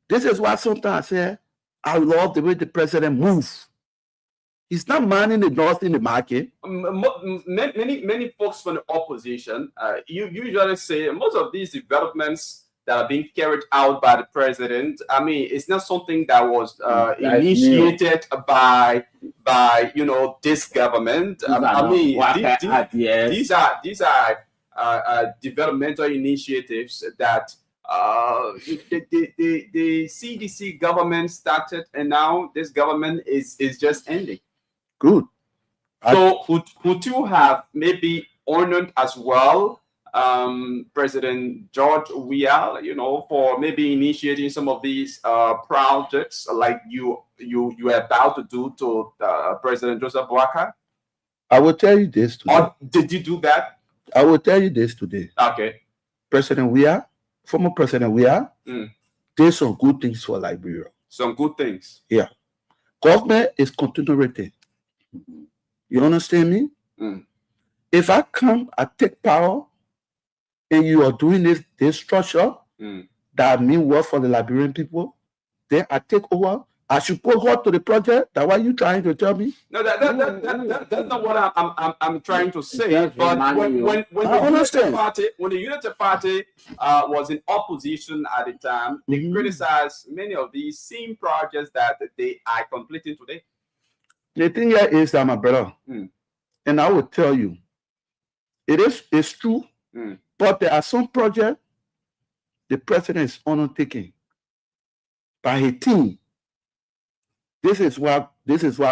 This is why sometimes I say I love the way the president moves. He's not minding the north in the market. Many folks from the opposition, you usually say most of these developments that are being carried out by the president, I mean, it's not something that was initiated by this government. These are developmental initiatives that the CDC government started, and now this government is just ending. Good. So would you have maybe honored as well President George Weah, for maybe initiating some of these projects like you are about to do to President Joseph Boakai? I will tell you this today. Or did you do that? I will tell you this today. Okay. President Weah, former President Weah, did some good things for Liberia. Some good things. Yeah. Government is continuity. You understand me? If I come, I take power, and you are doing this structure, that mean work for the Liberian people, then I take over. I should put her to the project. That's what you trying to tell me? No, that's not what I'm trying to say. But when I the understand. Unity Party was in opposition at the time, they criticized many of these same projects that they are completing today. The thing here is that, my brother, and I will tell you, it's true, but there are some projects the president is undertaking by a team. This is why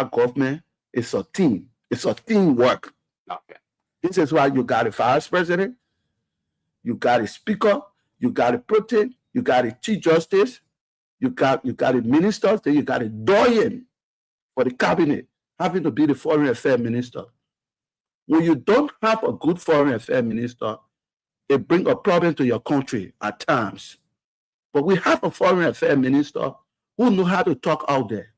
government is a team. It's a teamwork. Okay. This is why you got a vice president, you got a speaker, you got a president, you got a chief justice, you got a minister, then you got a doyen for the cabinet, having to be the foreign affairs minister. When you don't have a good foreign affairs minister, it brings a problem to your country at times. But we have a foreign affairs minister who know how to talk out there.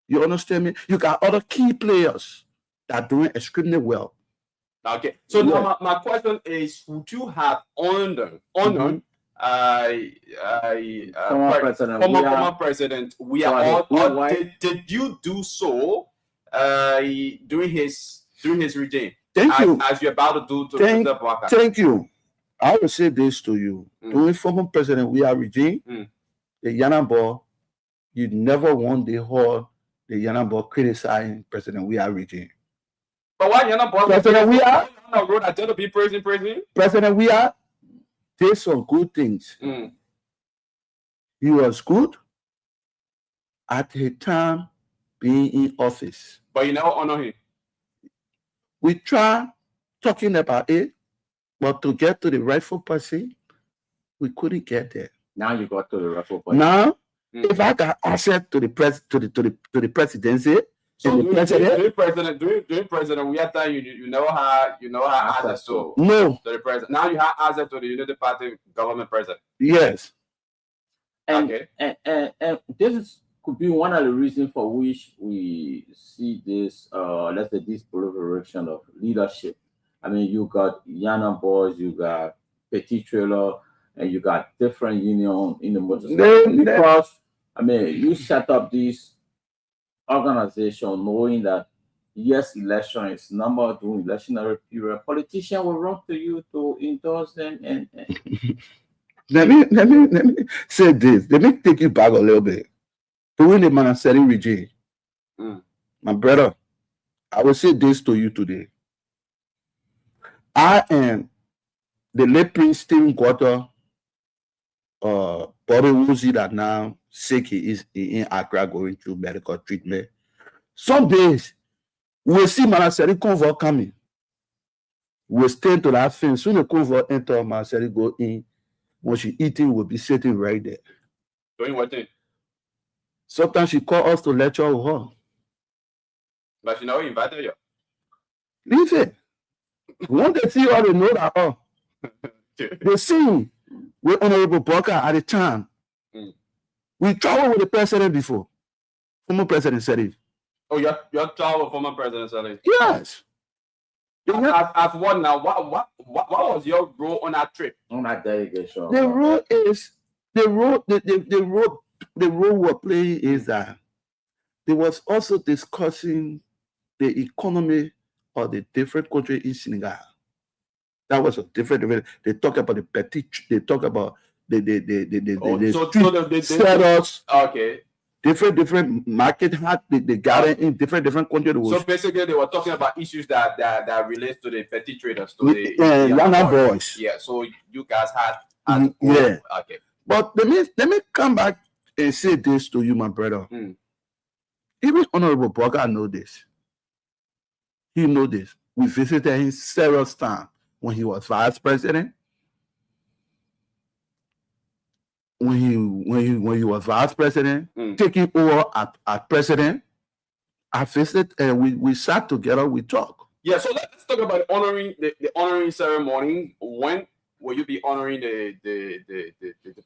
You understand me? You got other key players that are doing extremely well. Okay. So now my question is, would you have honored former president? Did you do so during his regime? Thank you. As you're about to do to President Boubacar? Thank you. I will say this to you. During former president we are regime, the Yanabo, you never want the whole the Yanabo criticizing President we are regime. But why Yanabo? President we are road I tell to be president. President we are did some good things. He was good at the time being in office. But you never honor him. We try talking about it, but to get to the rightful person, we couldn't get there. Now you got to the rightful person. Now, if I got access to the presidency, so during president, we had time you never had access to the president. Now you have access to the Unity Party government president. Yes. And this could be one of the reasons for which we see this let's say this proliferation of leadership. I mean, you got Yana Boys, you got Petit Trailer, and you got different union in the motorcycle. Because I mean, you set up this organization knowing that yes, election is number during electionary period. Politicians will run to you to endorse them and let me say this. Let me take you back a little bit. During the Manaseri regime, my brother, I will say this to you today. I am the late Prince Stephen Quarter, Bobby Woozy that now sick, he is in Accra going through medical treatment. Some days we'll see Manaseri convoy coming. We'll stand to that fence. Soon the convoy enter, Manaseri go in. When she eating, we'll be sitting right there. Doing what thing? Sometimes she call us to lecture with her. But she never invited you. Leave it. When they see her, they know that they see with Honorable Boubacar at the time. We traveled with the president before. Former President said it. Oh, you're traveled with former President said it? Yes. As what now? What was your role on that trip? On that delegation. The role we're playing is that there was also discussing the economy of the different countries in Senegal. That was a different. They talk about the petit. They talk about the status. Okay. Different market had the garden in different countries. So basically, they were talking about issues that relate to the petty traders, to the Yana Boys. Yeah. So you guys had yeah. Okay. But let me come back and say this to you, my brother. Even Honorable Boubacar know this. He know this. We visited him several times when he was vice president. When he was vice president, taking over at president, I visited and we sat together, we talked. Yeah, so let's talk about the honoring ceremony. When will you be honoring the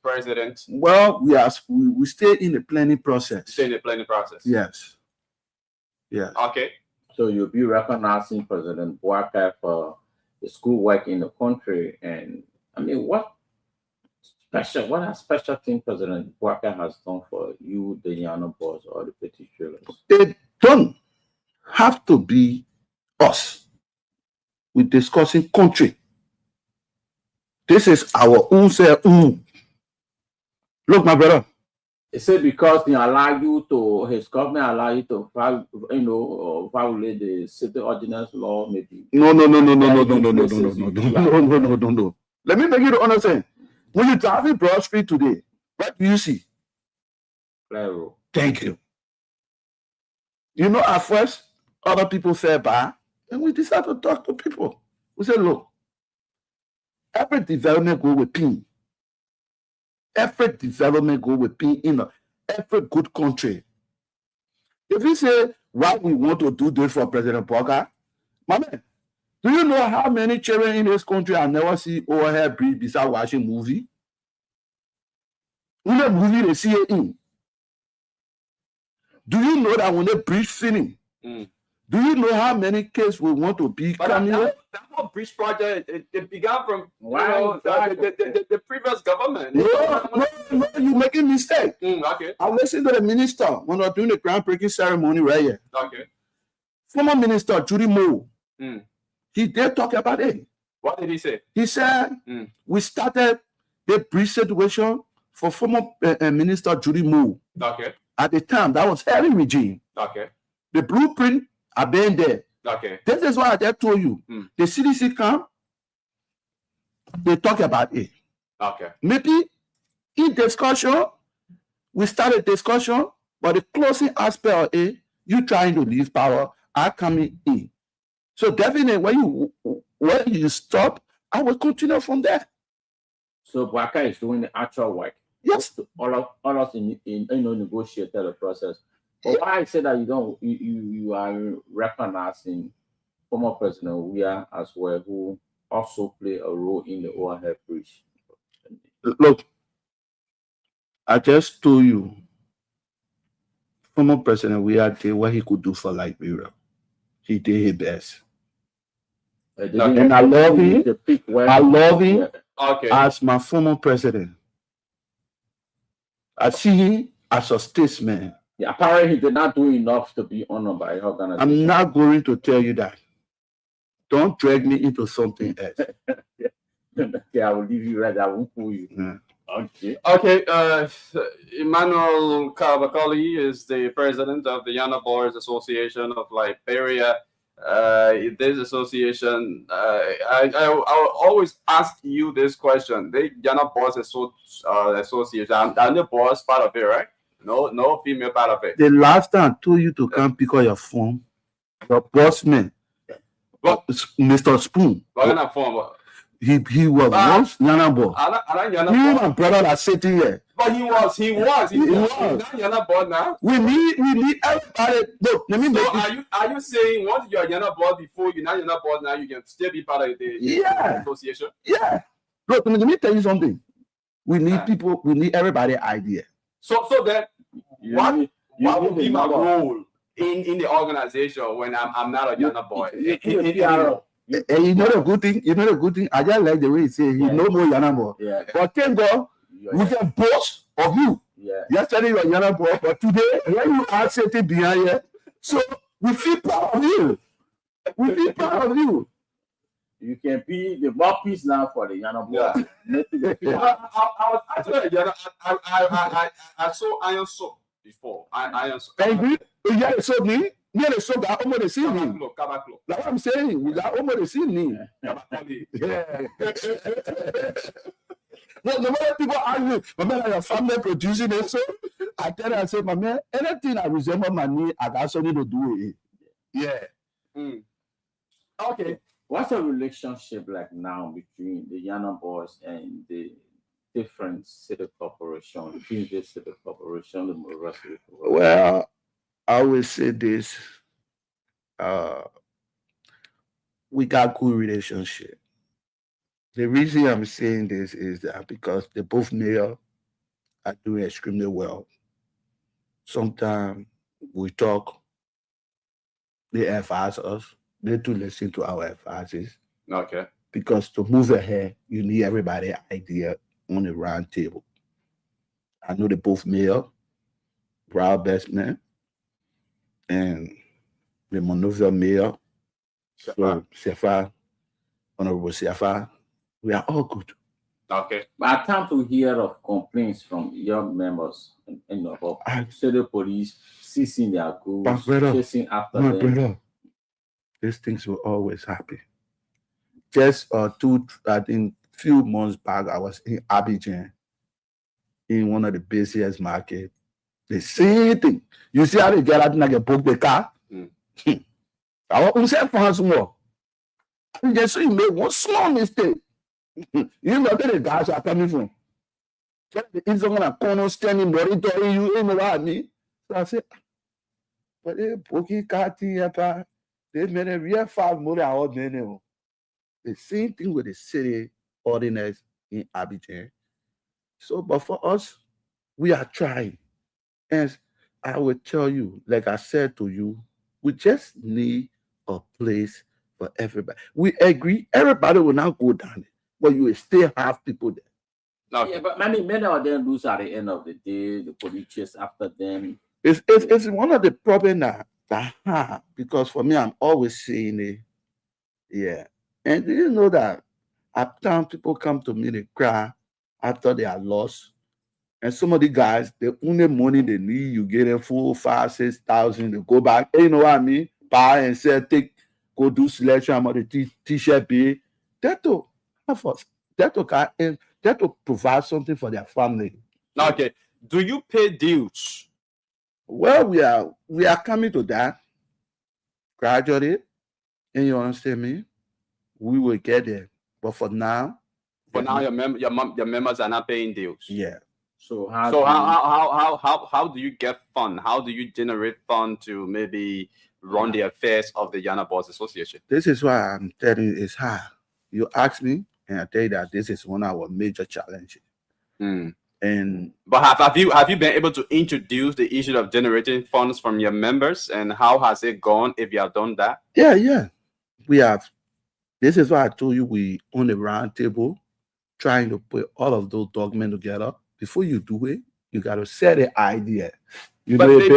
president? Well, we stay in the planning process. Stay in the planning process. Yes. Yeah. Okay. So you'll be recognizing President Boubacar for the schoolwork in the country, and I mean, what Question: what a special thing President Walker has done for you, the Yana boys, or the petty traders? They don't have to be us. We're discussing country. This is our own self. Look, my brother. He said because they allow you to, his government allow you to, violate the city ordinance law, maybe. No. Let me make you to understand. When you drive in Broad Street today, what do you see? Claro. Thank you. You know, at first, other people said bye, and we decided to talk to people. We said, look, every development go with pain. Every development go with pain in every good country. If you say, why we want to do this for President Walker, my man, do you know how many children in this country I never see overhead breathe besides watching movie? When the movie they see it in. Do you know that when they breathe feeling? Do you know how many cases we want to be coming here? That whole bridge project, it began from the previous government. No, you're making mistake. Okay. I listened to the minister when we were doing the groundbreaking ceremony right here. Okay. Former minister Judy Moore, he did talk about it. What did he say? He said, we started the bridge situation for former minister Judy Moore. Okay. At the time, that was Harry regime. Okay. The blueprint are being there. Okay. This is what I just told you. The CDC come, they talk about it. Okay. Maybe in discussion, we started discussion, but the closing aspect of it, you trying to leave power, I coming in. So definitely when you stop, I will continue from there. So Walker is doing the actual work. Yes. All us in negotiate the process. But why I say that you are recognizing former President Weah as well, who also play a role in the overhead bridge. Look, I just told you, former President Weah did what he could do for Liberia. He did his best. And I love him. I love him as my former president. I see him as a statesman. Yeah, apparently he did not do enough to be honored by the organization. I'm not going to tell you that. Don't drag me into something else. Okay, I will leave you right there. I won't pull you. Yeah. Okay. Okay. Emmanuel Kavakoli is the president of the Yana Boys Association of Liberia. This association, I will always ask you this question. The Yana Boys Association, and the boys part of it, right? No female part of it. The last time I told you to come pick up your phone, your boss man, Mr. Spoon. He was once Yana boy. You my brother that sitting here. But he was. He's not Yana boy now. We need everybody. Look, let me make are you saying once you're Yana boy before you're not Yana boy now, you can still be part of the association? Yeah. Look, let me tell you something. We need people. We need everybody idea. So then, what would be my role in the organization when I'm not a Yana boy? And you know the good thing. I just like the way he say he no more Yana boy. Yeah. But thank God, we can boast of you. Yeah. Yesterday you were Yana boy, but today when you are sitting behind here, so we feel proud of you. We feel proud of you. You can be the mouthpiece now for the Yana boy. I was actually I saw Iron Soap before. Iron Soap. And yeah, so me. Yeah, so that almost the same name. Kabaklo. Like what I'm saying, we got almost the same name. Yeah. No matter people argue, my man, your family producing it, so I tell her, I say, my man, anything I resemble my name, I got something to do with it. Yeah. Okay. What's the relationship like now between the Yana boys and the different city corporations, between the city corporation, the University? Well, I always say this, we got good relationship. The reason I'm saying this is that because they both mayor are doing extremely well. Sometimes we talk, they advise us, they do listen to our advices. Okay. Because to move ahead, you need everybody's idea on a round table. I know they both mayor, Proud Best Man, and the Monrovia mayor, so Sefa, Honorable Sefa. We are all good. Okay. But I time to hear of complaints from young members about city police seizing their goods, chasing after my them. brother, these things will always happen. Just I think few months back, I was in Abidjan, in one of the busiest markets. The same thing. You see how they get out and I get book the car? I want to France more. Just so you make one small mistake. You know where the guys are coming from. If someone a corner standing monitoring you, you know what I mean? So I said, but they bookie car they made a real 5 more hour minimum. The same thing with the city ordinance in Abidjan. So, but for us, we are trying. And I will tell you, like I said to you, we just need a place for everybody. We agree, everybody will not go down there, but you will still have people there. Okay. Yeah, but many of them lose at the end of the day. The police chase after them. It's one of the problems that I have, because for me, I'm always saying it. Yeah. And do you know that at times people come to me, they cry after they are lost. And some of the guys, the only money they need, you get them 4, 5, 6,000, they go back. You know what I mean? Buy and sell, go do selection about the t-shirt pay. That to provide something for their family. Okay. Do you pay dues? Well, we are coming to that gradually. And you understand me? We will get there. But for now, your members are not paying dues. Yeah. So how do you get fund? How do you generate fund to maybe run the affairs of the Yana Boys Association? This is why I'm telling you it's hard. You ask me, and I tell you that this is one of our major challenges. But have you been able to introduce the issue of generating funds from your members, and how has it gone if you have done that? Yeah. We have. This is why I told you we on the round table trying to put all of those documents together. Before you do it, you got to set an idea. You know, it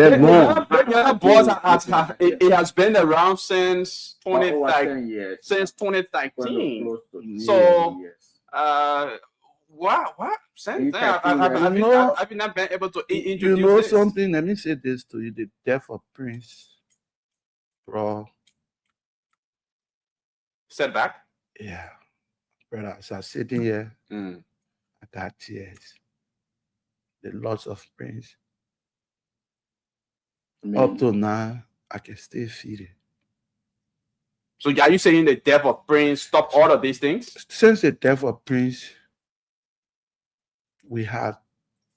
has been around since 2013. Since 2013. So, what? Since then, I've not been able to introduce. You know something? Let me say this to you: the death of Prince, bro. Setback. Yeah, brother. So I'm sitting here. I got tears. The loss of Prince. Up to now, I can still feel it. So are you saying the death of Prince stopped all of these things? Since the death of Prince, we had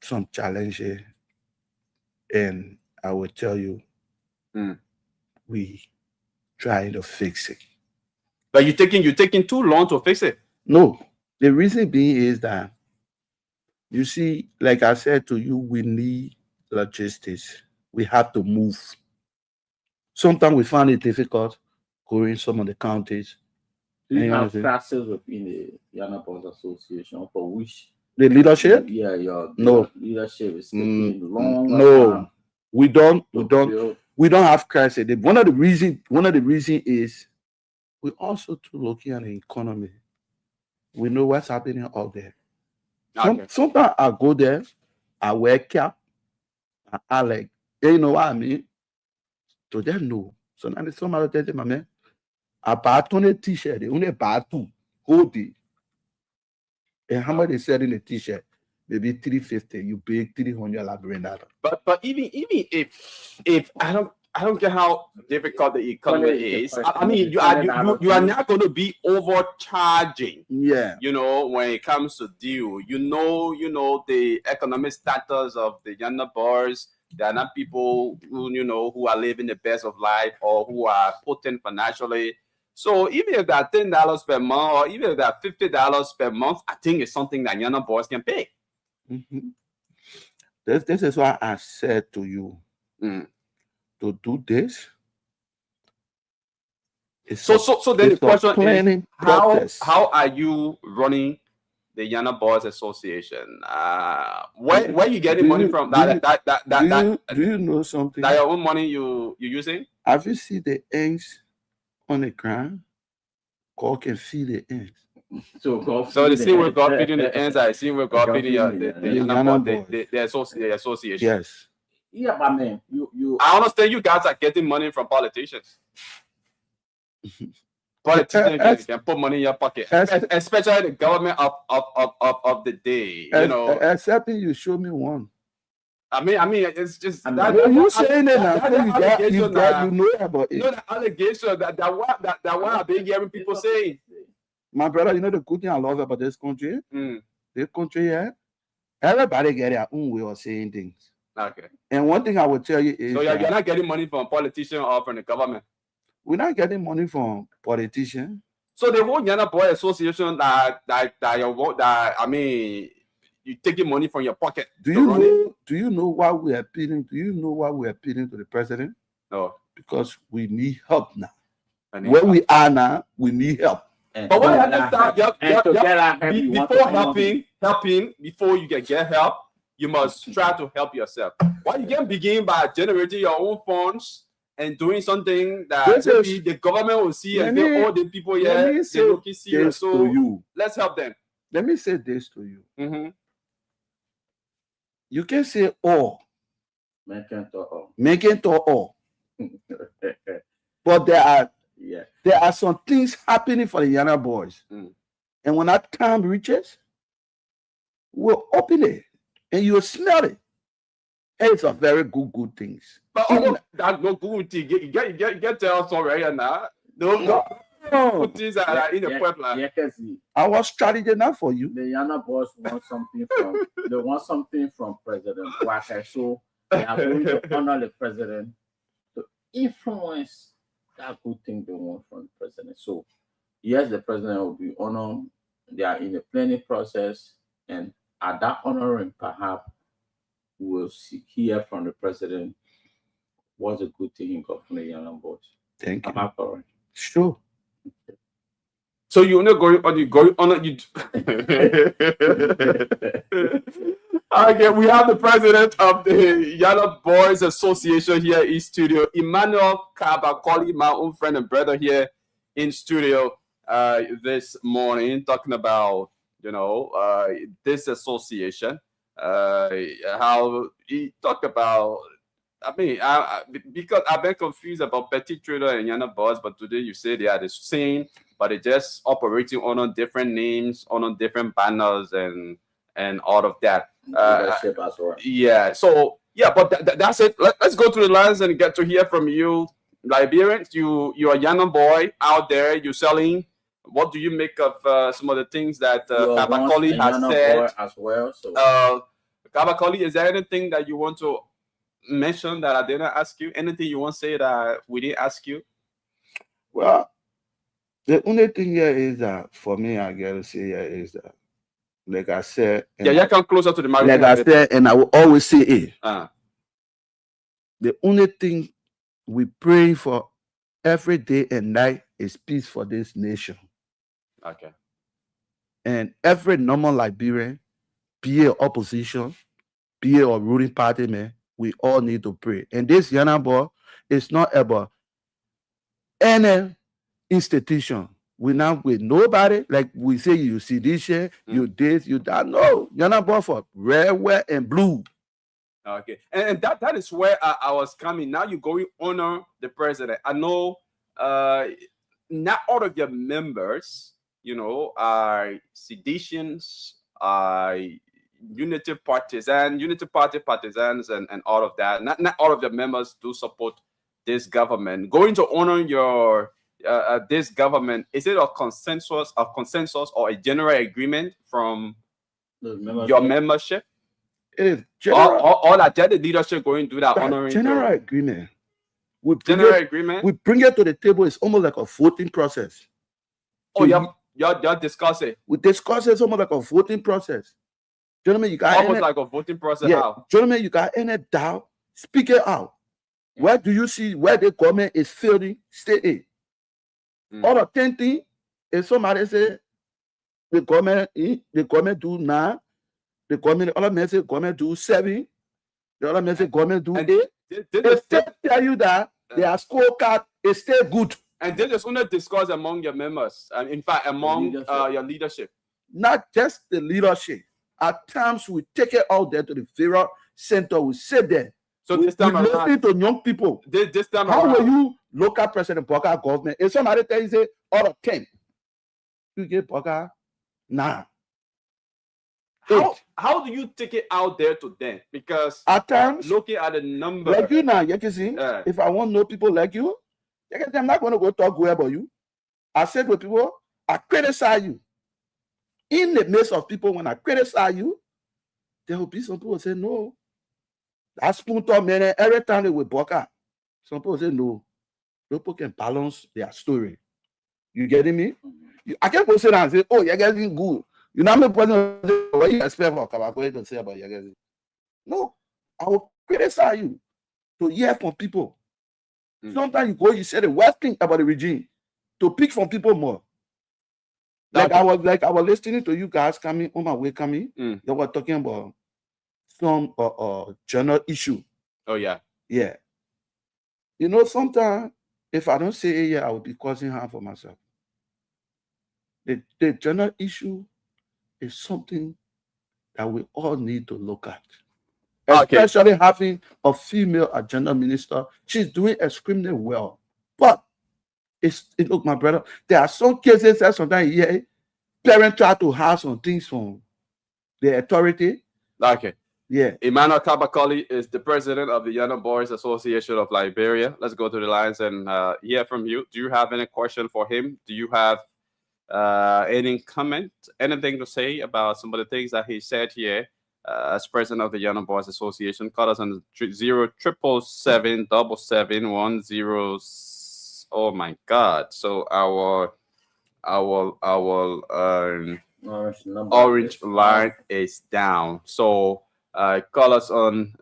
some challenges, and I will tell you, we trying to fix it. But you're taking too long to fix it. No, the reason being is that, you see, like I said to you, we need logistics. We have to move. Sometimes we find it difficult going some of the counties. Do you have classes within the Yana Boys Association for which the leadership? Yeah, your no leadership is taking long. No, we don't have crisis. One of the reason is we also too looking at the economy. We know what's happening out there. Okay. Sometimes I go there, I wear cap, I like, you know what I mean? To them, no. So now somebody tell them, man, I buy 20 t-shirt, they only buy 2 whole day. And how much they sell in a t-shirt? Maybe 350, you pay 300 $300. But even if I don't care how difficult the economy is. I mean, you are not going to be overcharging. Yeah. You know, when it comes to deal, you know the economic status of the Yana Boys. They are not people who are living the best of life or who are potent financially. So even if they're $10 per month or even if they're $50 per month, I think it's something that Yana Boys can pay. This is why I said to you. To do this. So then the question is, how are you running the Yana Boys Association. Where you getting money from? Do you know something? That your own money you using? Have you seen the ants on the ground? God can feed the ants. So the scene with God feeding the ants, I see with God feeding the association. Yes. Yeah, but man, you. I understand you guys are getting money from politicians. Politicians can put money in your pocket, especially the government of the day. You know, except you show me one. I mean, it's just you saying it now. You know about it. You know the allegation that what I've been hearing people saying. My brother, you know the good thing I love about this country? This country, everybody get their own way of saying things. Okay. And one thing I will tell you is, so you're not getting money from politicians or from the government. We're not getting money from politicians. So the whole Yana Boy Association I mean, you taking money from your pocket. Do you know why we're appealing? Do you know why we're appealing to the president? No. Because we need help now. Where we are now, we need help. But what before you can get help, you must try to help yourself. Why you can begin by generating your own funds and doing something that maybe the government will see and get all the people here. They look serious. So let's help them. Let me say this to you. You can say all. Make it all. But there are some things happening for the Yana boys. And when that time reaches, we'll open it and you'll smell it. And it's a very good things. But that's no good thing. You get tell us already now. No. Good things are in the pipeline. Our strategy now for you. The Yana boys want something from President Walker. So they are going to honor the president to influence that good thing they want from the president. So yes, the president will be honored. They are in the planning process, and at that honoring, perhaps we'll hear from the president what's a good thing in got from the Yana boys. Thank you. Am I correct? Sure. So you're not going on you. Okay, we have the president of the Yana Boys Association here in studio, Emmanuel Kabakoli, my own friend and brother here in studio this morning, talking about this association. How he talked about. I mean, because I've been confused about Petit Trader and Yana Boys, but today you say they are the same, but they're just operating on different names, on different banners, and all of that. Yeah. So yeah, but that's it. Let's go to the lines and get to hear from you, Liberians. You're a Yana boy out there. You're selling. What do you make of some of the things that Kabakoli has said as well? So Kabakoli, is there anything that you want to mention that I didn't ask you? Anything you want to say that we didn't ask you? Well, the only thing here is that for me, I gotta say here is that, like I said, you come closer to the mic. Like I said, and I will always say it. The only thing we pray for every day and night is peace for this nation. Okay. And every normal Liberian, be it opposition, be it a ruling party, man, we all need to pray. And this Yana boy is not about any institution. We not with nobody. Like we say, you see this shit, you this, you that. No, Yana boy for red, white, and blue. Okay, and that is where I was coming. Now you're going to honor the president. I know not all of your members, are seditions, are unity party partisans, and all of that. Not all of the members do support this government. Going to honor your this government, is it a consensus or a general agreement from your membership? It is general. All that the leadership going to do that honoring general agreement. We bring it to the table. It's almost like a voting process. Oh, y'all discuss it. We discuss it. It's almost like a voting process. Gentlemen, you got almost like a voting process. Yeah, how? Gentlemen, you got any doubt? Speak it out. Where do you see where the government is failing? Stay in. All the 10 things, if somebody say, the government do 9, the other man say government do 7, the other man say government do 8. They still tell you that their scorecard is still good. And they just want to discuss among your members, and in fact, among your leadership. Not just the leadership. At times, we take it out there to the various center. We sit there. So this time around, listening to young people. This time how around, will you local president Boka government? If somebody tell you say out of 10, you get Boka 9. How do you take it out there to them? Because at times, looking at the number, like you now, you can see. If I want to know people like you, I'm not going to go talk good about you. I said with people, I criticize you. In the midst of people, when I criticize you, there will be some people who say no. That's spoon talk, man. Every time they will Boka, some people say no. People can balance their story. You getting me? I can't go sit down and say, oh, you're getting good. You know how many person what you expect for Kabakwe to say about you're getting? No, I will criticize you to hear from people. Sometimes you go, you say the worst thing about the regime to pick from people more. I was listening to you guys coming on my way coming. They were talking about some general issue. Oh yeah. Yeah. You know, sometimes if I don't say it here, I will be causing harm for myself. The general issue is something that we all need to look at. Especially having a female agenda minister. She's doing extremely well. But look, my brother, there are some cases that sometimes parents try to have some things from the authority. Okay. Yeah. Emmanuel Kabakoli is the president of the Young Boys Association of Liberia. Let's go to the lines and hear from you. Do you have any question for him? Do you have any comment, anything to say about some of the things that he said here as president of the Young Boys Association? Call us on 0777710. Oh my God! So our orange line is down. So call us on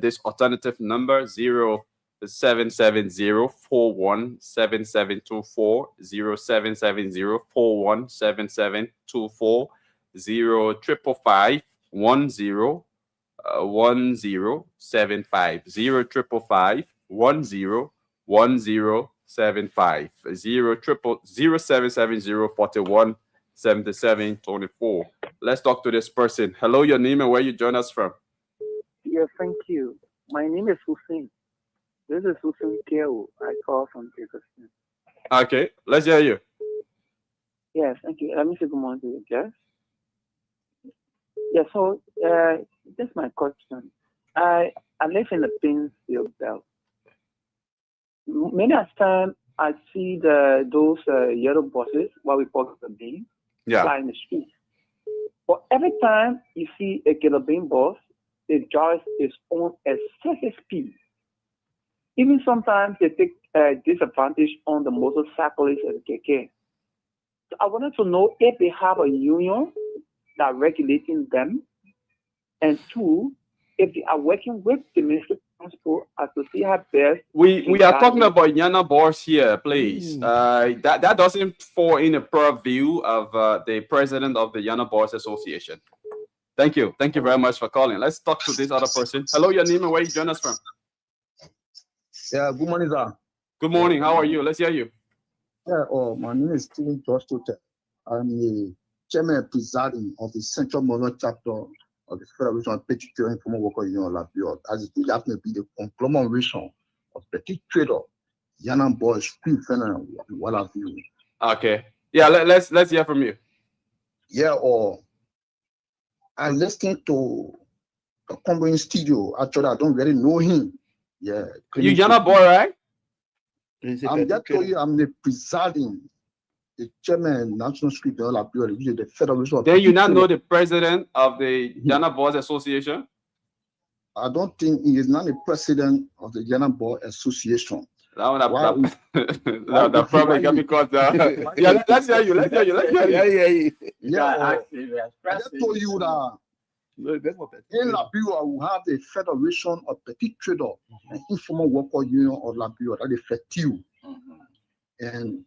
this alternative number 0770-417724, 0770-417724, 0555-10-1075, 0555-10-1075, 0770-417724. Let's talk to this person. Hello, your name and where you join us from? Yeah, thank you. My name is Hussein. This is Hussein Keo. I call from Pakistan. Okay, let's hear you. Yes, thank you. Let me say good morning to you, guys. Yeah, so this is my question. I live in the Painesville belt. Many times I see those yellow buses, what we call the bean, fly in the street. But every time you see a yellow bean bus, it drives its own excessive speed. Even sometimes they take disadvantage on the motorcyclists and KK. So I wanted to know if they have a union that regulating them, and two, if they are working with the Ministry of Transport as to see how best. We are talking about Yana Boss here, please. That doesn't fall in the purview of the president of the Yana Boss Association. Thank you. Thank you very much for calling. Let's talk to this other person. Hello, your name and where you join us from? Yeah, good morning, sir. Good morning. How are you? Let's hear you. Yeah, my name is Stephen George Tote. I'm the chairman and presiding of the Central Mono chapter of the Federation of Petty Trader Informal Worker Union of Liberia. As it will happen to be the conglomeration of petty trader, Yana Boys, Street Fender, what have you. Okay. Yeah, let's hear from you. Yeah, I'm listening to a company studio. Actually, I don't really know him. Yeah. You Yana boy, right? I'm just telling you, I'm the presiding, the chairman, National Street of Liberia, which is the Federation of. Then you not know the president of the Yana Boys Association? I don't think he is not the president of the Yana Boys Association. That probably got because yeah, let's hear you. Let's hear you. Yeah, I just told you that in Liberia we have the Federation of Petty Trader and Informal Worker Union of Liberia, that is FETU. And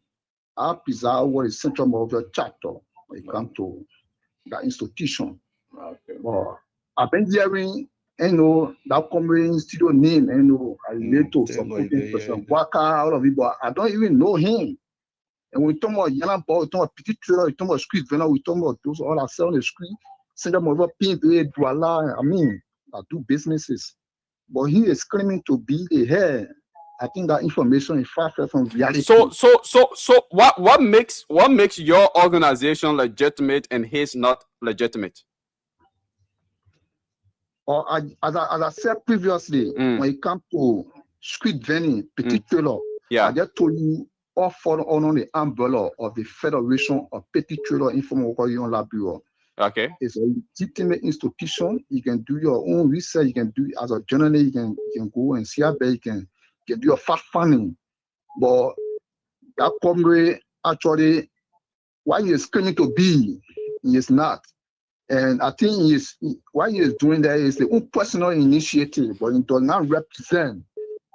I preside over the Central Motor chapter. when it comes to that institution. Okay. But I've been hearing, that community studio name, I relate to some person, Waka, all of it, but I don't even know him. And we talk about Yana Boy, we talk about Petit Trailer, we talk about Street Vendor, we talk about those all that sell on the street, send them over Pimp, Douala, that do businesses. But he is claiming to be the head. I think that information is far from reality. So what makes your organization legitimate and his not legitimate? Or as I said previously, when it comes to street vending, Petit Trailer, I just told you all fall under the umbrella of the Federation of Petit Trailer Informal Worker Union Labor. Okay. It's a legitimate institution. You can do your own research. You can do as a journalist. You can go and see how you can do your fact finding. But that comrade actually, why he is claiming to be, he is not. And I think why he is doing that is the own personal initiative, but it does not represent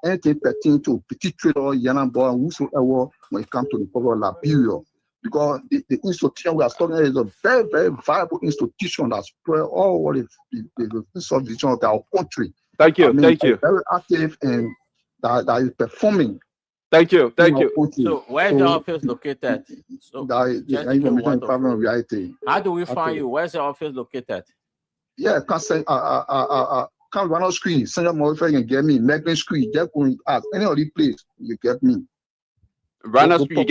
anything pertaining to Petit Trailer, Yanamba, and whosoever when it comes to the power of Liberia. Because the institution we are talking about is a very, very viable institution that spread all over the subdivision of our country. Thank you. Thank you. Very active and that is performing. Thank you. Thank you. So where's your office located? So reality. How do we find you? Where's your office located? Yeah, can't run on screen. Send your mother can get me. Megan screen. Just going ask any of the place you get me. Rana Street,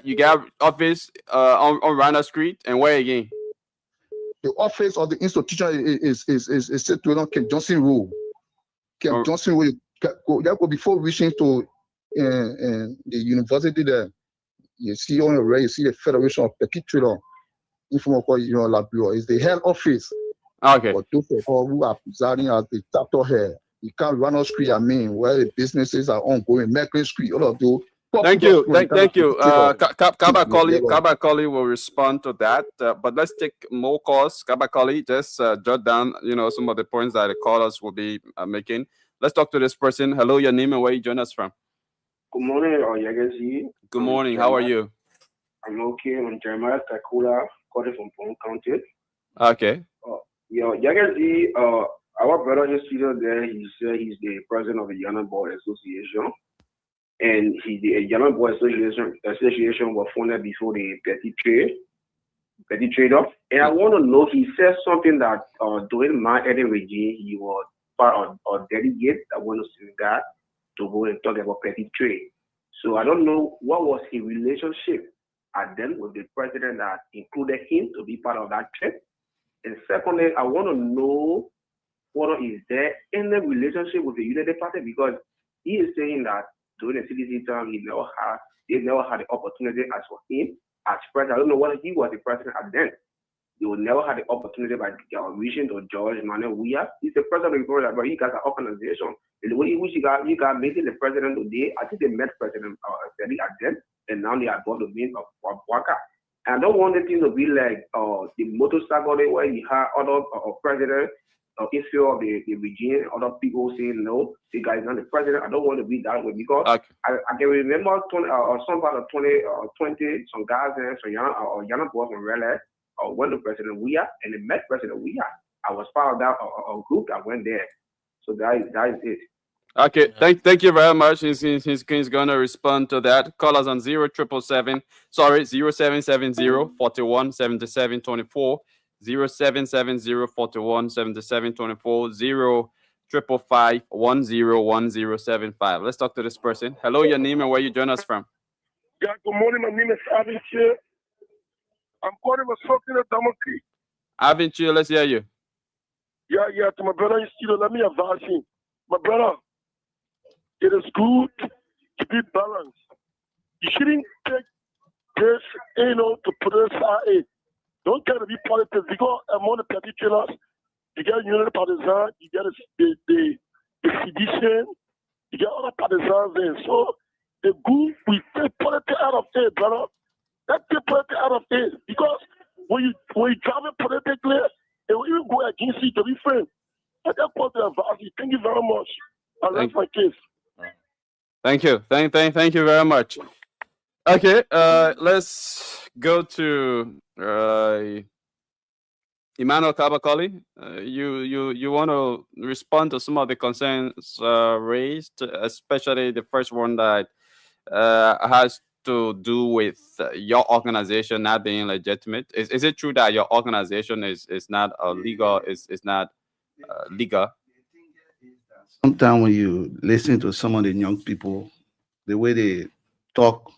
you got office on Rana Street, and where again? The office of the institution is situated on Camp Johnson Road. Camp Johnson Road. That go before reaching to the university there. You see on the right, you see the Federation of Petit Trailer Informal Worker Union Labor. It's the head office. Okay. But those of all who are presiding as the chapter head, you can't run on street. Where the businesses are ongoing, Mercury Street, all of those. Thank you. Kabakoli will respond to that. But let's take more calls. Kabakoli, just jot down, some of the points that the callers will be making. Let's talk to this person. Hello, your name and where you join us from. Good morning, Yagazi. Good morning. How are you? I'm okay. I'm Jeremiah Takula, calling from Pong County. Okay. Yagazi, our brother in studio there, he said he's the president of the Yana Boy Association. And the Yana Boy Association was founded before the Petit Trader. And I want to know, he said something that during my Eden regime, he was part of a delegate that went to Senegal to go and talk about Petit Trade. So I don't know what was his relationship at then with the president that included him to be part of that trip. And secondly, I want to know whether is there any relationship with the United Party, because he is saying that during the CDC time, they never had the opportunity as for him as president. I don't know whether he was the president at then. They would never had the opportunity by reaching to George Manuel Weah. He's the president of the Republic, but he got an organization. And the way in which he got meeting the president today, I think they met President Sedi at then, and now they are going to meet of Waka. And I don't want the thing to be like the motorcycle where you have other presidents issue of the regime, other people saying no, the guy is not the president. I don't want to be that way because I can remember some part of 20, some guys there, some young boys from Relay, went to President Weah and they met President Weah. I was part of that group that went there. So that is it. Okay, thank you very much. He's going to respond to that. Call us on 0770 41 77 24. 0770 41 77 24 0555 101075. Let's talk to this person. Hello, your name and where you join us from. Yeah, good morning. My name is Avinchie. I'm calling for something at Damoki. Avinchie, let's hear you. Yeah, to my brother in studio, let me advise him. My brother, it is good to be balanced. You shouldn't take this, to put it aside. Don't try to be politics because among the Petit Trailers, you get Union Partisan, you get the sedition, you get other partisans there. So the good we take politics out of it, brother. Let's take politics out of it. Because when you drive it politically, it will even go against you to be friends. I just want to advise you. Thank you very much. I rest my case. Thank you. Thank you very much. Okay, let's go to Emmanuel Kabakoli. You want to respond to some of the concerns raised, especially the first one that has to do with your organization not being legitimate. Is it true that your organization is not legal? Is not legal? Sometimes when you listen to some of the young people, the way they talk,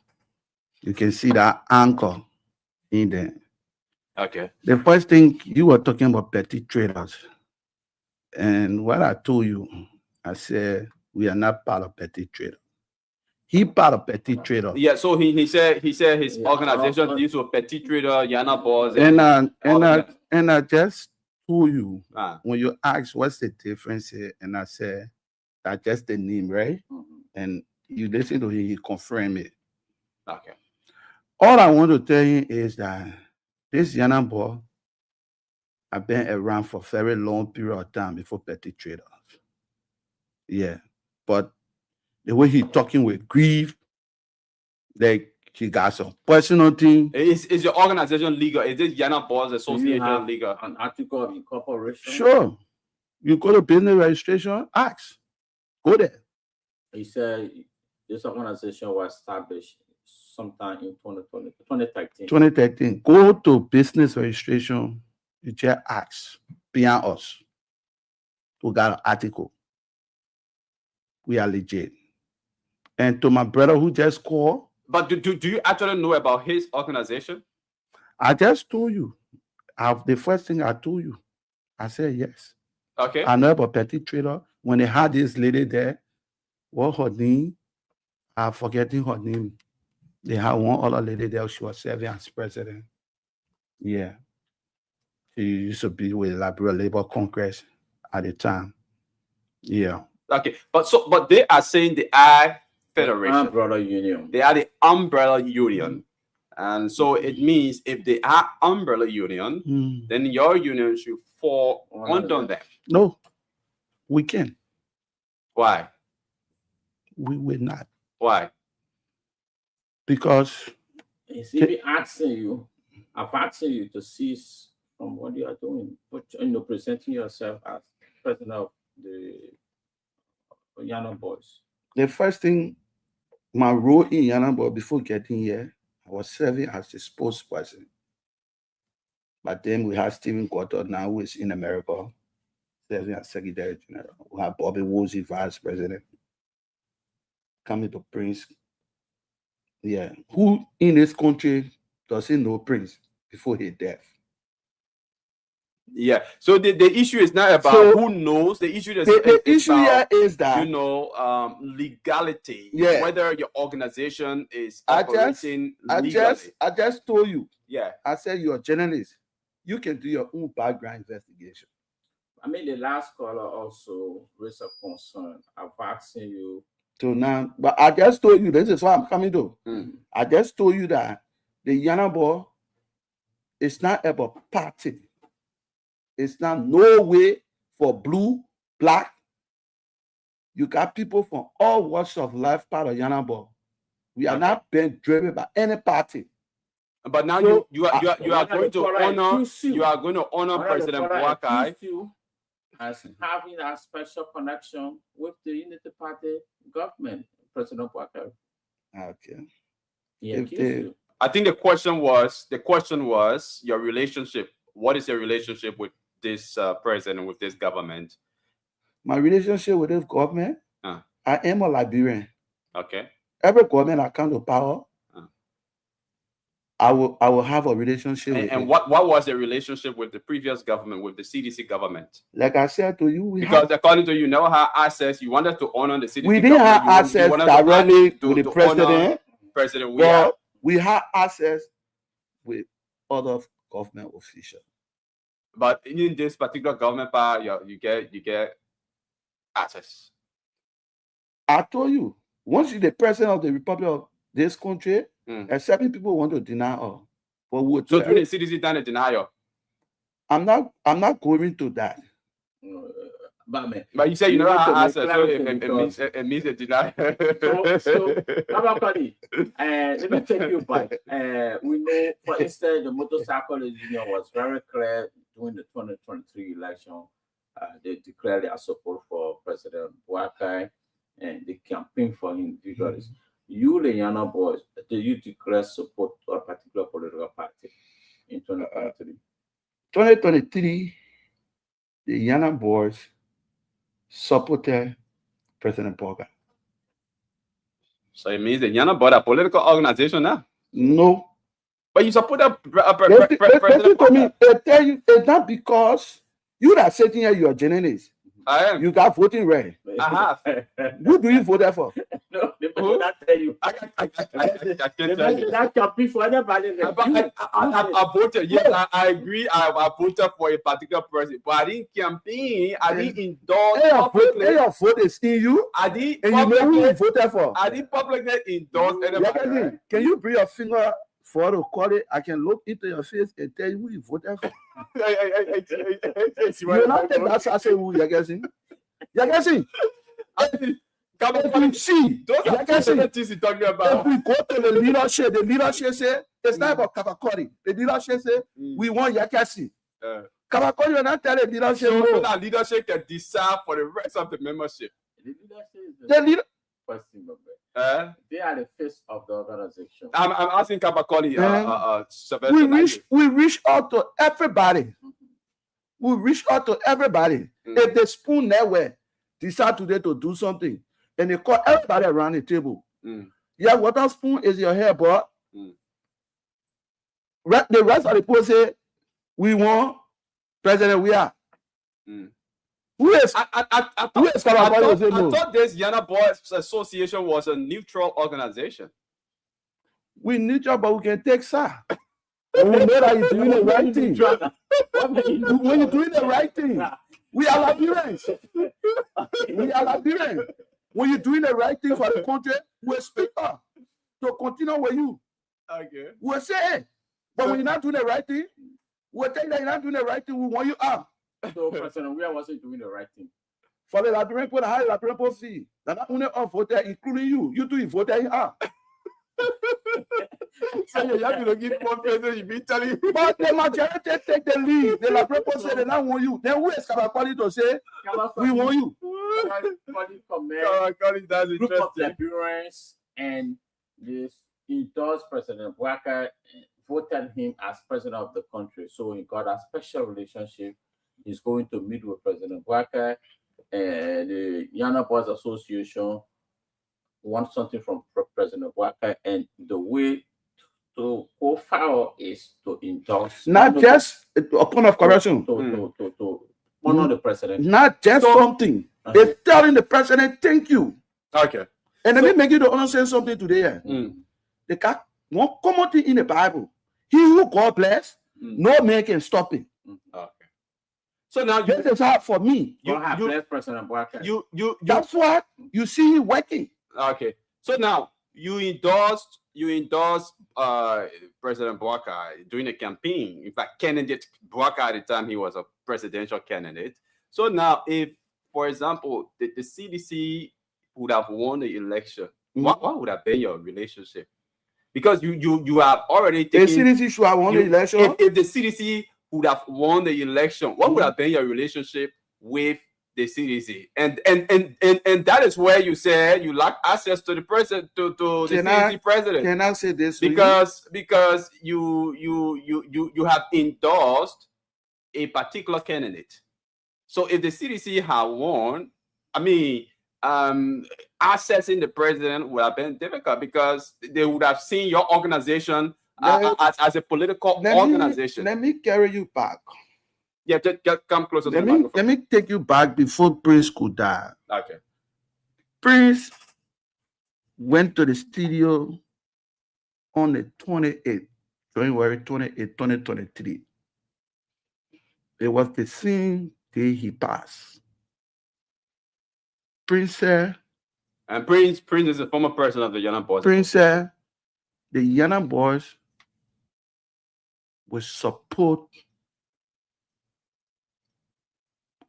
you can see that anchor in them. Okay. The first thing you were talking about petty traders. And what I told you, I said, we are not part of petty trader. He part of petty trader. Yeah, so he said his organization deals with petty trader, Yana boss, and I just told you when you asked what's the difference here, and I said that's just the name, right? And you listen to him, he confirmed it. Okay. All I want to tell you is that this Yana boy have been around for a very long period of time before petty traders. Yeah, but the way he talking with grief, like he got some personal thing. Is your organization legal? Is this Yana Boss Association legal? An article of incorporation? Sure. You go to business registration, ask. Go there. He said this organization was established sometime in 2013. 2013. Go to business registration, you just ask beyond us. We got an article. We are legit. And to my brother who just called. But do you actually know about his organization? I just told you. The first thing I told you, I said yes. Okay. I know about petty trader. When they had this lady there, what her name? I'm forgetting her name. They had one other lady there. She was serving as president. Yeah. She used to be with Liberia Labor Congress at the time. Yeah. Okay. But they are saying they are federation. Umbrella union. They are the umbrella union. And so it means if they are umbrella union, then your union should fall under them. No, we can. Why? We will not. Why? I've Because asked you to cease from what you are doing, presenting yourself as president of the Yana Boys. The first thing, my role in Yana Boy before getting here, I was serving as the spokesperson. But then we have Stephen Quato now, who is in America, serving as Secretary General. We have Bobby Woolsey, Vice President, coming to Prince. Yeah. Who in this country doesn't know Prince before his death? Yeah. So the issue is not about who knows. The issue is the issue about, here is that legality. Yeah. Whether your organization is operating legally. I just told you. Yeah. I said you're a journalist. You can do your own background investigation. I mean, the last caller also raised a concern. I've asked you. So now, but I just told you, this is why I'm coming to. I just told you that the Yana Boy is not about party. It's not no way for blue, black. You got people from all walks of life part of Yana Boy. We are not being driven by any party. But now So, you are going to honor President Boakai as having a special connection with the Unity Party government, President Boakai. Okay. I think the question was your relationship. What is your relationship with this president, with this government? My relationship with this government, I am a Liberian. Okay. Every government that comes to power, I will have a relationship with and it. what was the relationship with the previous government, with the CDC government? Like I said to you, because according to you never had access. You wanted to honor the CDC. We didn't have access directly to the president. President, we had access with other government officials. But in this particular government part, you get access. I told you, once you're the president of the Republic of this country, certain people want to deny us. But so during the CDC done a denial. I'm not going to that. But you say you We never want to asked make her, so clarity it means it deny. So Kabakali, let me take you back. We know, for instance, the motorcycle union was very clear during the 2023 election. They declared their support for President Boakai and they campaigned for him vigorously. You, the Yana boys, did you declare support to a particular political party in 2023? 2023, the Yana boys supported President Boakai. So it means that you're not about a political organization now? No. But you support a Listen to me. They tell you it's not because you that sitting here, you are journalist. I am. You got voting ready. I have. Who do you vote for? No, they will not tell you. I can't tell you. That campaign for anybody. I voted. Yes, I agree. I voted for a particular person, but I didn't campaign. I didn't endorse publicly. Your vote is in you. I didn't. And you know who you voted for. I didn't publicly endorse anybody. Can you bring your finger for to call it? I can look into your face and tell you who you voted for. You're not the last I say who you're guessing. You're guessing. See, those are the things you're talking about. If we go to the leadership say it's not about Kabakori. The leadership say we want Yakasi. Kabakori will not tell the leadership. So that leadership can decide for the rest of the membership. The leader. They are the face of the organization. I'm asking Kabakori. We reach out to everybody. We reach out to everybody. If the spoon never decide today to do something, and they call everybody around the table. Yeah, water spoon is your hair, but the rest of the people say, we want President we are. Who is? I thought this Yana Boys Association was a neutral organization. We neutral, but we can take sir. And we know that you're doing the right thing. When you're doing the right thing, we are Liberians. We are Liberians. When you're doing the right thing for the country, we'll speak up to continue with you. Okay. We'll say, hey, but when you're not doing the right thing, we'll tell you that you're not doing the right thing. We want you out. So, President, we are also doing the right thing. For the Liberian people, the high Liberian people see that not only all voted, including you. You too, you voted out. So you have to give one person, you be telling you. But the majority take the lead. The Liberian people say they don't want you. Then who is Kabakoli to say we want you? Group of Liberians and this endorsed President Boakai voted him as president of the country. So he got a special relationship. He's going to meet with President Boakai, and the Yana Boys Association wants something from President Boakai, and the way to go forward is to endorse. Not just a point of correction. To honor the president. Not just something. They're telling the president, thank you. Okay. And let me make you to understand something today. They got one common thing in the Bible. He who God bless, no man can stop him. Okay. So now this is hard for me. You have blessed President Boakai. That's what you see him working. Okay. So now you endorsed President Boakai during the campaign. In fact, candidate Boakai at the time, he was a presidential candidate. So now, if, for example, the CDC would have won the election, what would have been your relationship? Because you have already taken... The CDC should have won the election. If the CDC would have won the election, what would have been your relationship with the CDC? And that is where you say you lack access to the president, to the CDC president. Can I say this? Because you have endorsed a particular candidate. So if the CDC had won, I mean, accessing the president would have been difficult because they would have seen your organization as a political organization. Let me carry you back. Yeah, come closer to the microphone. Let me take you back before Prince could die. Okay. Prince went to the studio on the 28th, January 28th, 2023. It was the same day he passed. Prince said, and Prince is a former president of the Yana Boys. Prince said, the Yana Boys will support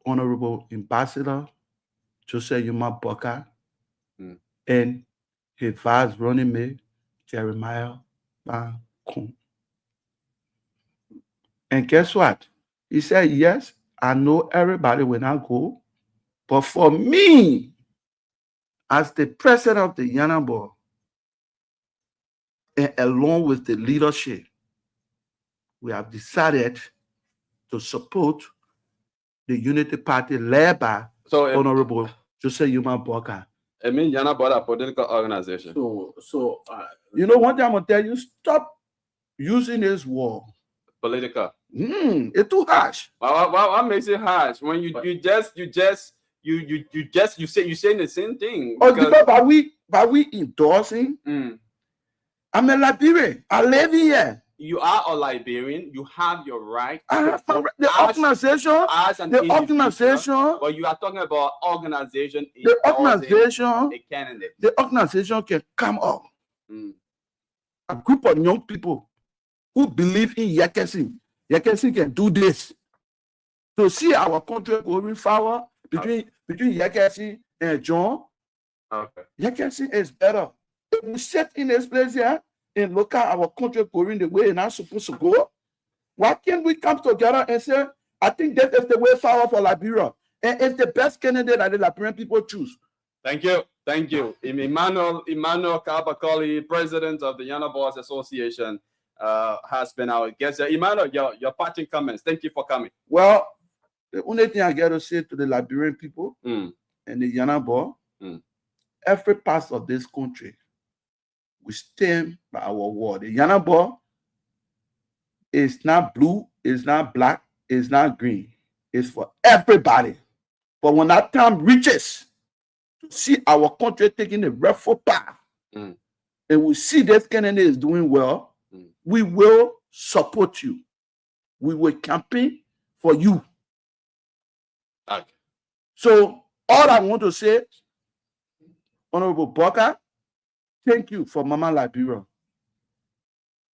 Honorable Ambassador Joseph Yuma Boka and his vice running mate, Jeremiah Bankun. And guess what? He said, yes, I know everybody will not go, but for me, as the president of the Yanabo, and along with the leadership, we have decided to support the Unity Party led by Honorable Joseph Yuma Boka. I mean, Yanabo a political organization. You know, one thing I'm gonna tell you, stop using this word. Political. It's too harsh. What makes it harsh? When you saying the same thing. Oh, because by we endorsing, I'm a Liberian. I live here. You are a Liberian. You have your right. The organization, but you are talking about organization. The organization, a candidate. The organization can come up. A group of young people who believe in Yekesi. Yekesi can do this. To see our country going forward between Yekesi and John. Okay. Yekesi is better. If we sit in this place here and look at our country going the way it's not supposed to go, why can't we come together and say, I think that is the way forward for Liberia, and it's the best candidate that the Liberian people choose. Thank you. Thank you. Emmanuel Kabakoli, president of the Yana Boys Association, has been our guest. Emmanuel, your parting comments. Thank you for coming. Well, the only thing I got to say to the Liberian people and the Yana Boy, every part of this country, we stand by our word. The Yana Boy is not blue, it's not black, it's not green. It's for everybody. But when that time reaches to see our country taking the rightful path, and we see that Canada is doing well, we will support you. We will campaign for you. Okay. So all I want to say, Honorable Boka, thank you for Mama Liberia.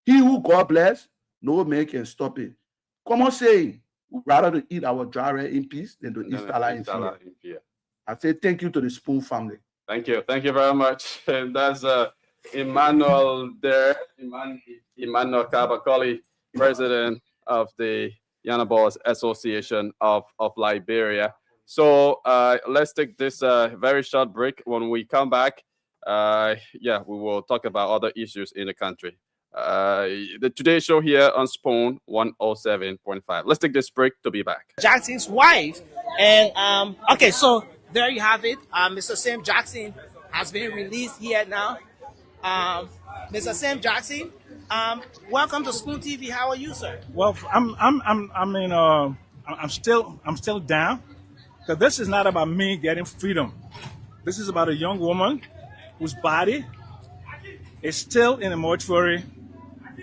He who God bless, no man can stop it. Come on, say, rather to eat our dry bread in peace than to eat salad in fear. I say thank you to the Spoon family. Thank you. Thank you very much. And that's Emmanuel there, Emmanuel Kabakoli, president of the Yana Boys Association of Liberia. So let's take this very short break. When we come back, we will talk about other issues in the country. The Today Show here on Spoon 107.5. Let's take this break to be back. Jackson's wife. And okay, so there you have it. Mr. Sam Jackson has been released here now. Mr. Sam Jackson, welcome to Spoon TV. How are you, sir? Well, I'm still down, because this is not about me getting freedom. This is about a young woman whose body is still in a mortuary,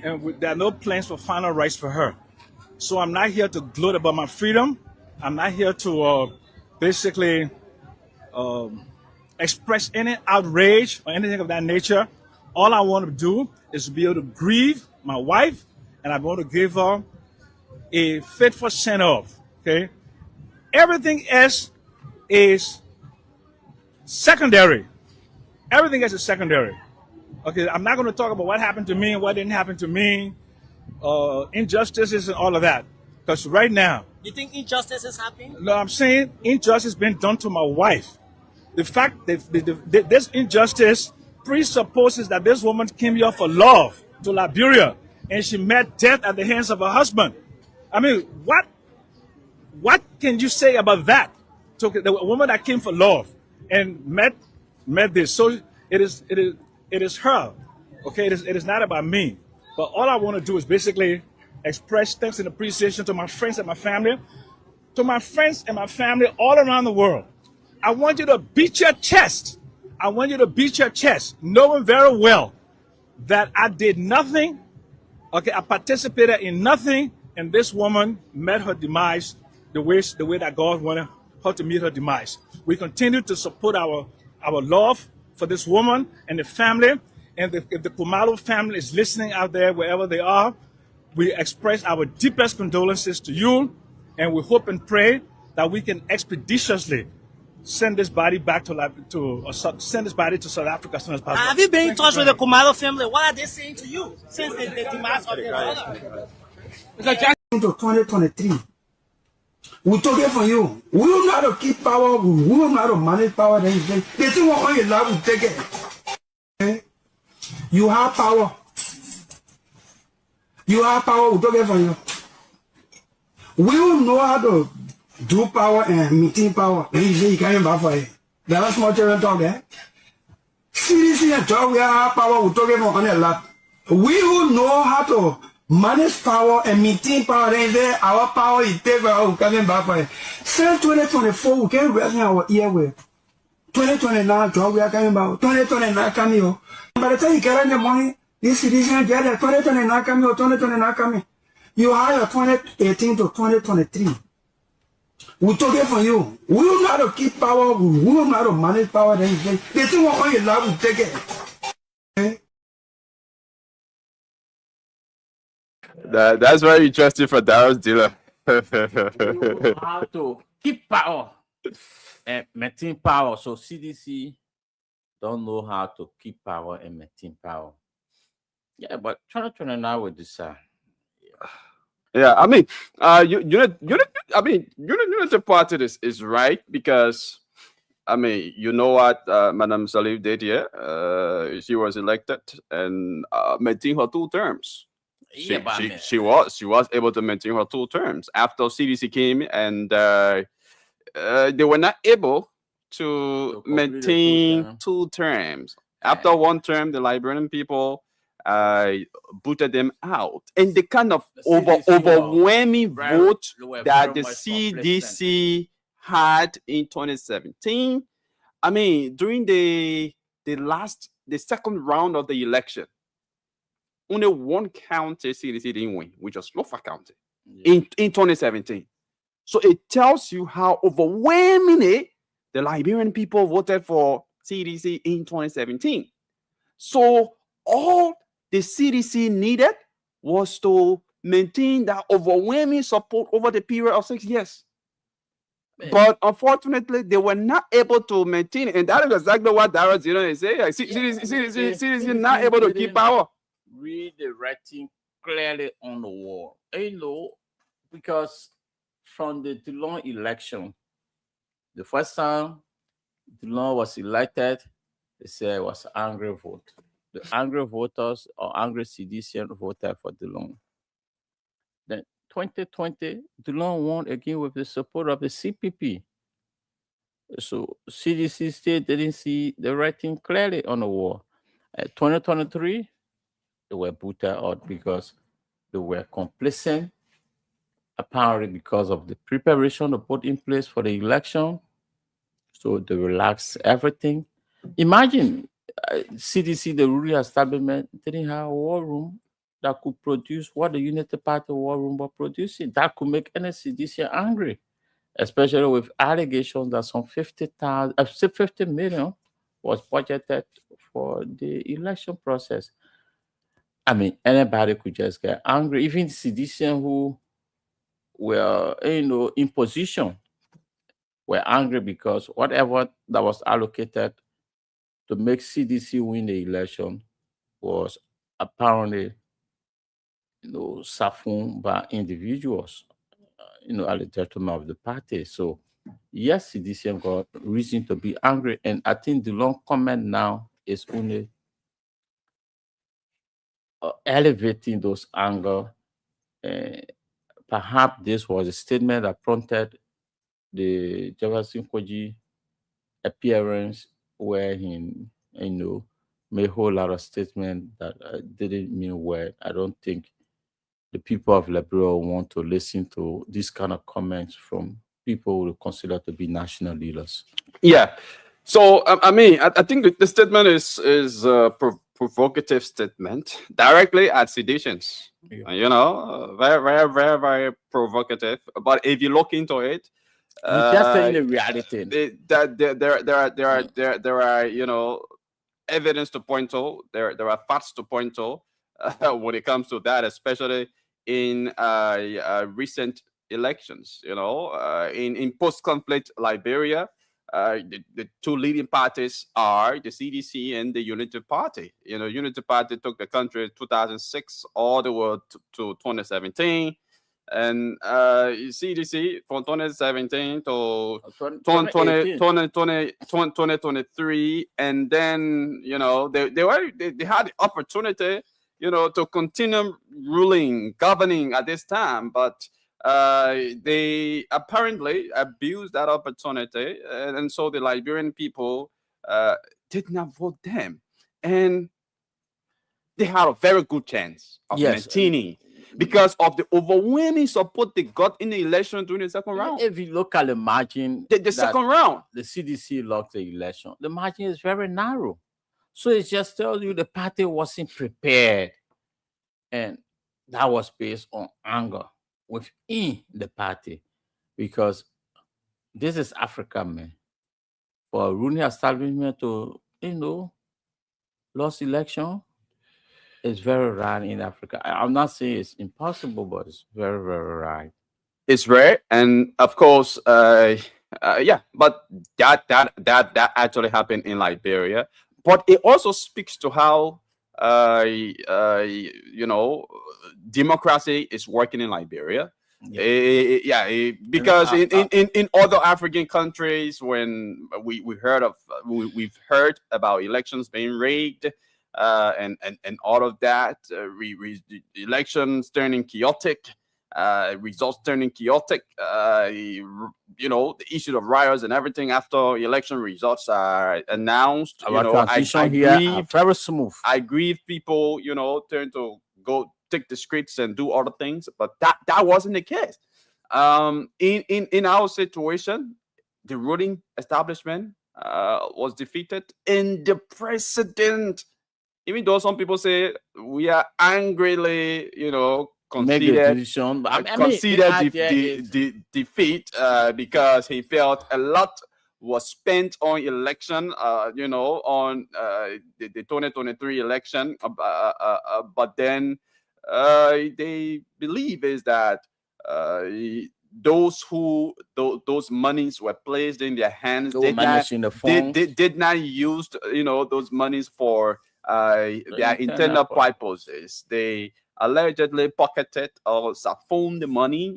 and there are no plans for final rites for her. So I'm not here to gloat about my freedom. I'm not here to basically express any outrage or anything of that nature. All I want to do is to be able to grieve my wife, and I want to give her a faithful send-off. Okay, everything else is secondary. Everything else is secondary. Okay, I'm not going to talk about what happened to me and what didn't happen to me, injustices and all of that. Because right now, You think injustice is happening? no, I'm saying injustice being done to my wife. The fact that this injustice presupposes that this woman came here for love to Liberia, and she met death at the hands of her husband. I mean, what can you say about that? So the woman that came for love and met this. So it is her. Okay, it is not about me. But all I want to do is basically express thanks and appreciation to my friends and my family, all around the world. I want you to beat your chest. I want you to beat your chest, knowing very well that I did nothing. Okay, I participated in nothing, and this woman met her demise the way that God wanted her to meet her demise. We continue to support our love for this woman and the family. And if the Kumalo family is listening out there, wherever they are, we express our deepest condolences to you, and we hope and pray that we can expeditiously send this body back send this body to South Africa as soon as possible. Have you been in touch with the Kumalo family? What are they saying to you since the demise of their brother? Into 2023. We took it from you. We don't know how to keep power. We don't know how to manage power. They think what you love, we take it. Okay? You have power. You have power. We took it from you. We don't know how to do power and meeting power. You can't buy for it. There are small children talk there. CDC and job, we have power. We took it from on a lot. We don't know how to manage power and maintain power. Then say our power is take we coming back for it. Since 2024, we can't rest in our ear with. 2029, job we are coming back. 2029 coming here. By the time you get the money, this citizen get it. 2029 coming or 2029 coming. You have your 2018 to 2023. We took it from you. We don't know how to keep power. We don't know how to manage power. Then they think what you love, we take it. Okay? That's very interesting for Darius Dillon. How to keep power and maintain power. So CDC don't know how to keep power and maintain power. Yeah, but 2029 will decide. Yeah, I mean, Unity Party is right because, I mean, you know what Madame Salif did here? She was elected and maintained her 2 terms. She was able to maintain her 2 terms. After CDC came and they were not able to maintain 2 terms. After 1 term, the Liberian people booted them out, and the kind of overwhelming vote that the CDC had in 2017. I mean, during the second round of the election, only 1 county CDC didn't win, which was Norfolk County in 2017. So it tells you how overwhelmingly the Liberian people voted for CDC in 2017. So all the CDC needed was to maintain that overwhelming support over the period of 6 years. But unfortunately, they were not able to maintain it. And that is exactly what Darius Dillon is saying. CDC not able to keep power. Read the writing clearly on the wall. You know, because from the Dillon election, the first time Dillon was elected, they said it was angry vote. The angry voters or angry CDCian voted for Dillon. Then 2020, Dillon won again with the support of the CPP. So CDC still didn't see the writing clearly on the wall. 2023, they were booted out because they were complacent, apparently because of the preparation they put in place for the election. So they relaxed everything. Imagine CDC, the ruling establishment, didn't have a war room that could produce what the Unity Party war room was producing. That could make any CDC angry, especially with allegations that some 50 million was budgeted for the election process. I mean, anybody could just get angry. Even CDCians who were, in position were angry because whatever that was allocated to make CDC win the election was apparently, siphoned by individuals, at the detriment of the party. So, yes, CDC got reason to be angry, and I think the long comment now is only elevating those anger. Perhaps this was a statement that prompted the Jefferson Koji appearance where he, made a whole lot of statements that didn't mean well. I don't think the people of Liberia want to listen to this kind of comments from people who consider to be national leaders. Yeah. So, I mean, I think the statement is a provocative statement directly at seditions. Yeah. Very, very, very, very provocative. But if you look into it, just saying the reality. There are evidence to point to. There are facts to point to when it comes to that, especially in recent elections. In post-conflict Liberia, the two leading parties are the CDC and the Unity Party. Unity Party took the country 2006 all the way to 2017. And CDC from 2017 to 2023, and then they had the opportunity to continue governing at this time, but they apparently abused that opportunity, and so the Liberian people did not vote them, and they had a very good chance of maintaining. Because of the overwhelming support they got in the election during the second round. If you look at the margin, the second round, the CDC lost the election. The margin is very narrow. So it just tells you the party wasn't prepared. And that was based on anger within the party. Because this is Africa, man. For a ruling establishment to, lose election, it's very rare in Africa. I'm not saying it's impossible, but it's very, very rare. It's rare, and of course, but that actually happened in Liberia. But it also speaks to how democracy is working in Liberia. Because in other African countries, when we've heard about elections being rigged. And all of that, elections turning chaotic, results turning chaotic, the issue of riots and everything after election results are announced. Very smooth. I grieve people, turn to go take the streets and do other things, but that wasn't the case. In our situation, the ruling establishment was defeated, and the president. Even though some people say we are angrily, conceded defeat because he felt a lot was spent on election, on the 2023 election. But then they believe is that those monies were placed in their hands. Did not use those monies for their internal purposes. They allegedly pocketed or siphoned the money,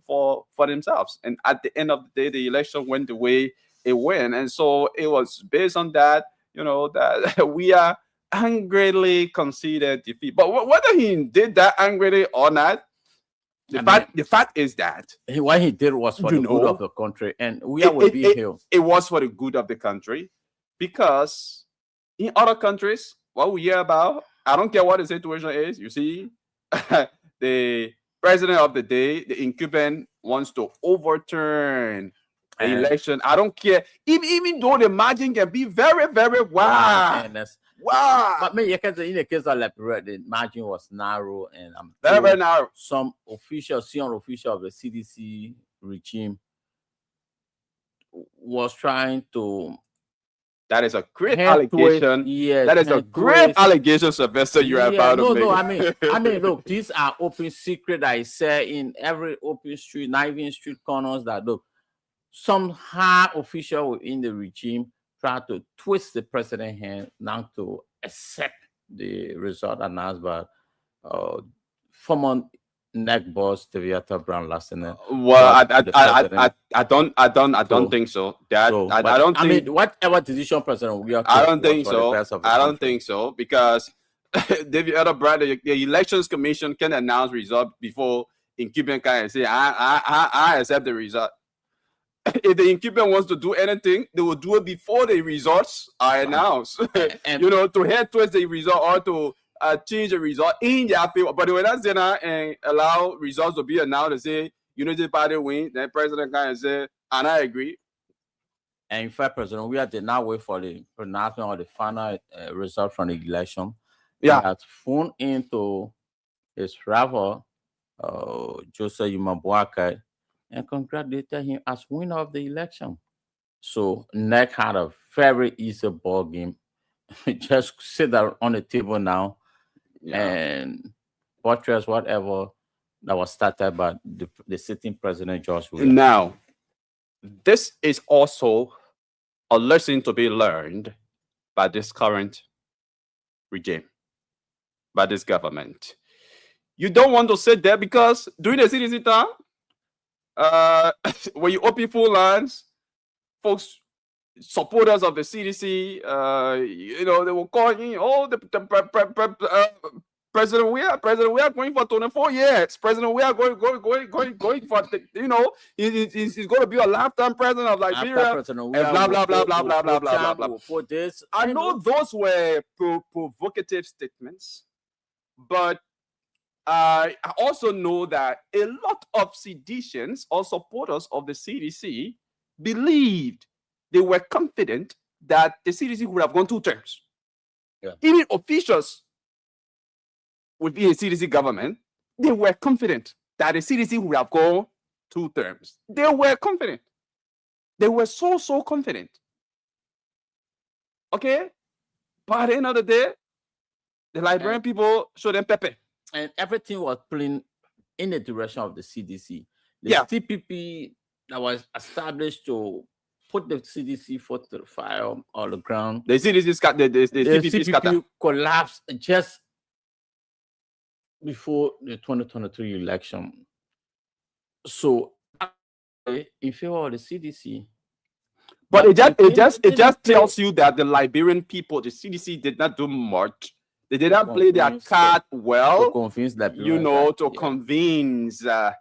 for themselves. And at the end of the day, the election went the way it went. And so it was based on that, that we are angrily conceded defeat. But whether he did that angrily or not, the fact is that what he did was for the good of the country, and we will be here. It was for the good of the country, because in other countries, what we hear about, I don't care what the situation is. You see, the president of the day, the incumbent, wants to overturn the election. I don't care, even though the margin can be very, very wide. Wow! But in the case of Liberia, the margin was narrow, and very, very narrow. Some senior official of the CDC regime was trying to. That is a great allegation. That is a great allegation, Sylvester. You are about to make. No. I mean, look, these are open secret. I say in every open street, not even street corners. That look, some high official within the regime try to twist the president's hand not to accept the result announced by former NEC boss Teviata Brown last night. Well, I don't think so. I mean, whatever decision president we are. I don't think so. I don't think so, because Teviata Brown, the elections commission can announce result before incumbent can say I accept the result. If the incumbent wants to do anything, they will do it before the results are announced. And to head towards the result or to change the result in their favor. But when that's there and allow results to be announced and say Unity Party win, then President can say, and I agree. And in fact, President, we did not wait for the pronouncement or the final result from the election. Yeah. He had phoned into his rival, Joseph Yumabwaka, and congratulated him as winner of the election. So NEC had a very easy ball game. Just sit there on the table now and buttress whatever that was started by the sitting president, George Weah. Now, this is also a lesson to be learned by this current regime, by this government. You don't want to sit there because during the CDC time, when you open full lines, folks, supporters of the CDC, you know, they were calling, oh, President Weah going for 24 years. President Weah going for, you know, he's going to be a lifetime president of Liberia. And blah, blah, blah, blah, blah, blah, blah, blah. For this, I know those were provocative statements, but I also know that a lot of seditians or supporters of the CDC believed, they were confident that the CDC would have gone 2 terms. Yeah. Even officials within the CDC government, they were confident that the CDC would have gone 2 terms. They were confident. They were so confident. Okay? But at the end of the day, the Liberian people showed them pepper. And everything was pulling in the direction of the CDC. The Yeah. CPP that was established to put the CDC foot to the fire on the ground. The CDC the CPP scatter. collapsed just before the 2023 election. So, in favor of the CDC. But it just tells you that the Liberian people, the CDC did not do much. They did not play their card well, to convince you know, to convince the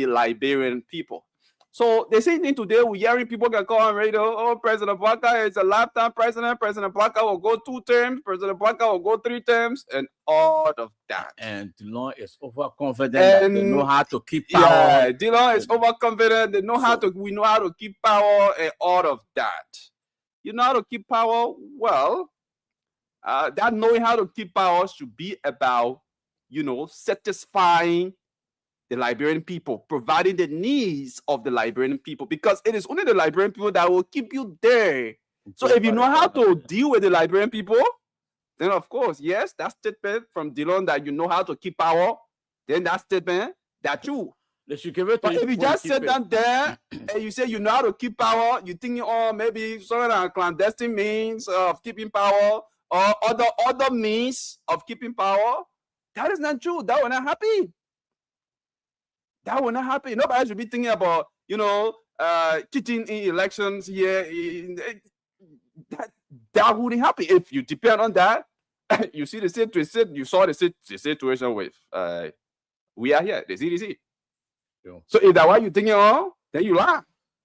Liberian people. So the same thing today, we're hearing people can call on radio, oh, President Baka is a lifetime president, President Baka will go 2 terms, President Baka will go 3 terms, and all of that. And Dillon is overconfident that they know how to keep power. Yeah, Dillon is overconfident, we know how to keep power and all of that. You know how to keep power? Well, that knowing how to keep power should be about, you know, satisfying the Liberian people, providing the needs of the Liberian people, because it is only the Liberian people that will keep you there. So if you know how to deal with the Liberian people, then of course, yes, that statement from Dillon that you know how to keep power, then that statement that you. They should give it to But you if you before just sit down there and you say you know how to keep power, you think, oh, maybe some of the clandestine means of keeping power or other means of keeping power, that is not true. That will not happen. That will not happen. Nobody should be thinking about, you know, cheating in elections here. That wouldn't happen. If you depend on that, you see the situation. You saw the situation with we are here, the CDC. Yeah. So if that's what you're thinking on, then you lie.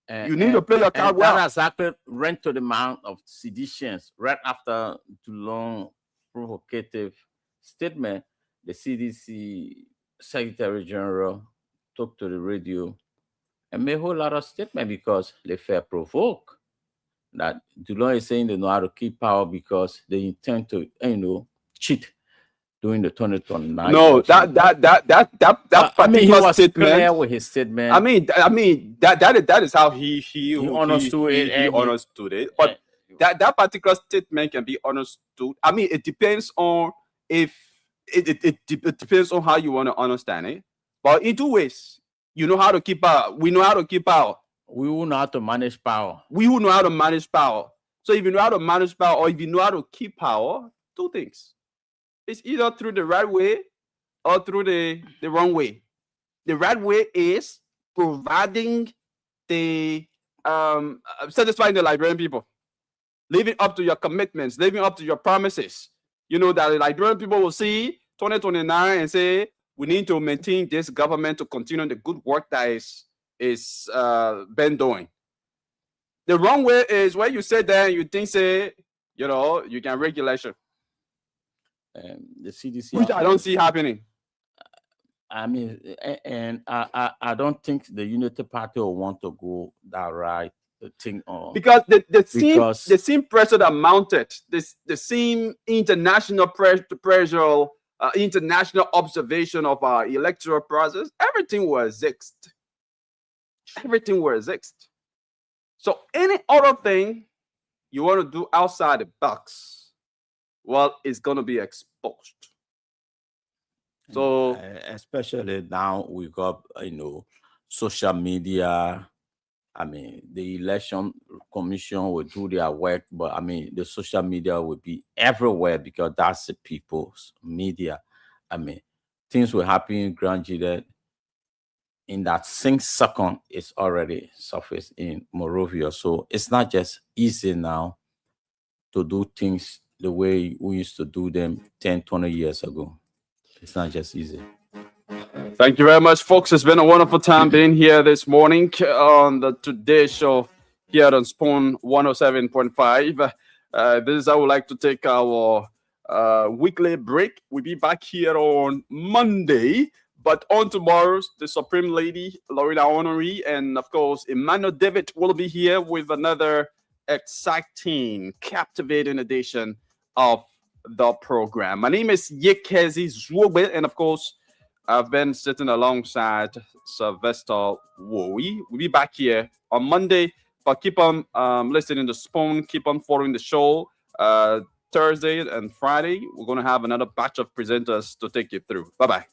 You need to play your card well. That exactly ran to the mouth of seditions right after the long provocative statement. The CDC Secretary General talked to the radio and made a whole lot of statement because they felt provoked that Dillon is saying they know how to keep power because they intend to, you know, cheat during the 2029. No, that particular statement. Clear with his statement. I mean that is how he understood it. But that particular statement can be understood. I mean, it depends on if it depends on how you want to understand it. But in 2 ways, you know how to keep power. We know how to keep power. We will know how to manage power. We will know how to manage power. So if you know how to manage power or if you know how to keep power, 2 things. It's either through the right way or through the wrong way. The right way is providing the satisfying the Liberian people, living up to your commitments, living up to your promises. You know that the Liberian people will see 2029 and say, we need to maintain this government to continue the good work that is been doing. The wrong way is where you sit there and you think, say, you know, you can regulation. The CDC, which I don't see happening. I mean, and I don't think the Unity Party will want to go that right thing on, because the same pressure that mounted, the same international pressure, international observation of our electoral process, everything was exist. Everything was exist. So any other thing you want to do outside the box, well, it's going to be exposed. So especially now we got social media. I mean, the election commission will do their work, but I mean, the social media will be everywhere because that's the people's media. I mean, things will happen in Grand Jide. In that same second, it's already surfaced in Morovia. So it's not just easy now to do things the way we used to do them 10, 20 years ago. It's not just easy. Thank you very much, folks. It's been a wonderful time being here this morning on the Today Show here on Spoon 107.5. This is how we like to take our weekly break. We'll be back here on Monday, but on tomorrow's the Supreme Lady, Lorena Honoree, and of course, Emmanuel David will be here with another exciting, captivating edition of the program. My name is Yekezi Zwobe, and of course, I've been sitting alongside Sylvester Wowie. We'll be back here on Monday, but keep on listening to Spoon, keep on following the show. Thursday and Friday, we're going to have another batch of presenters to take you through. Bye-bye.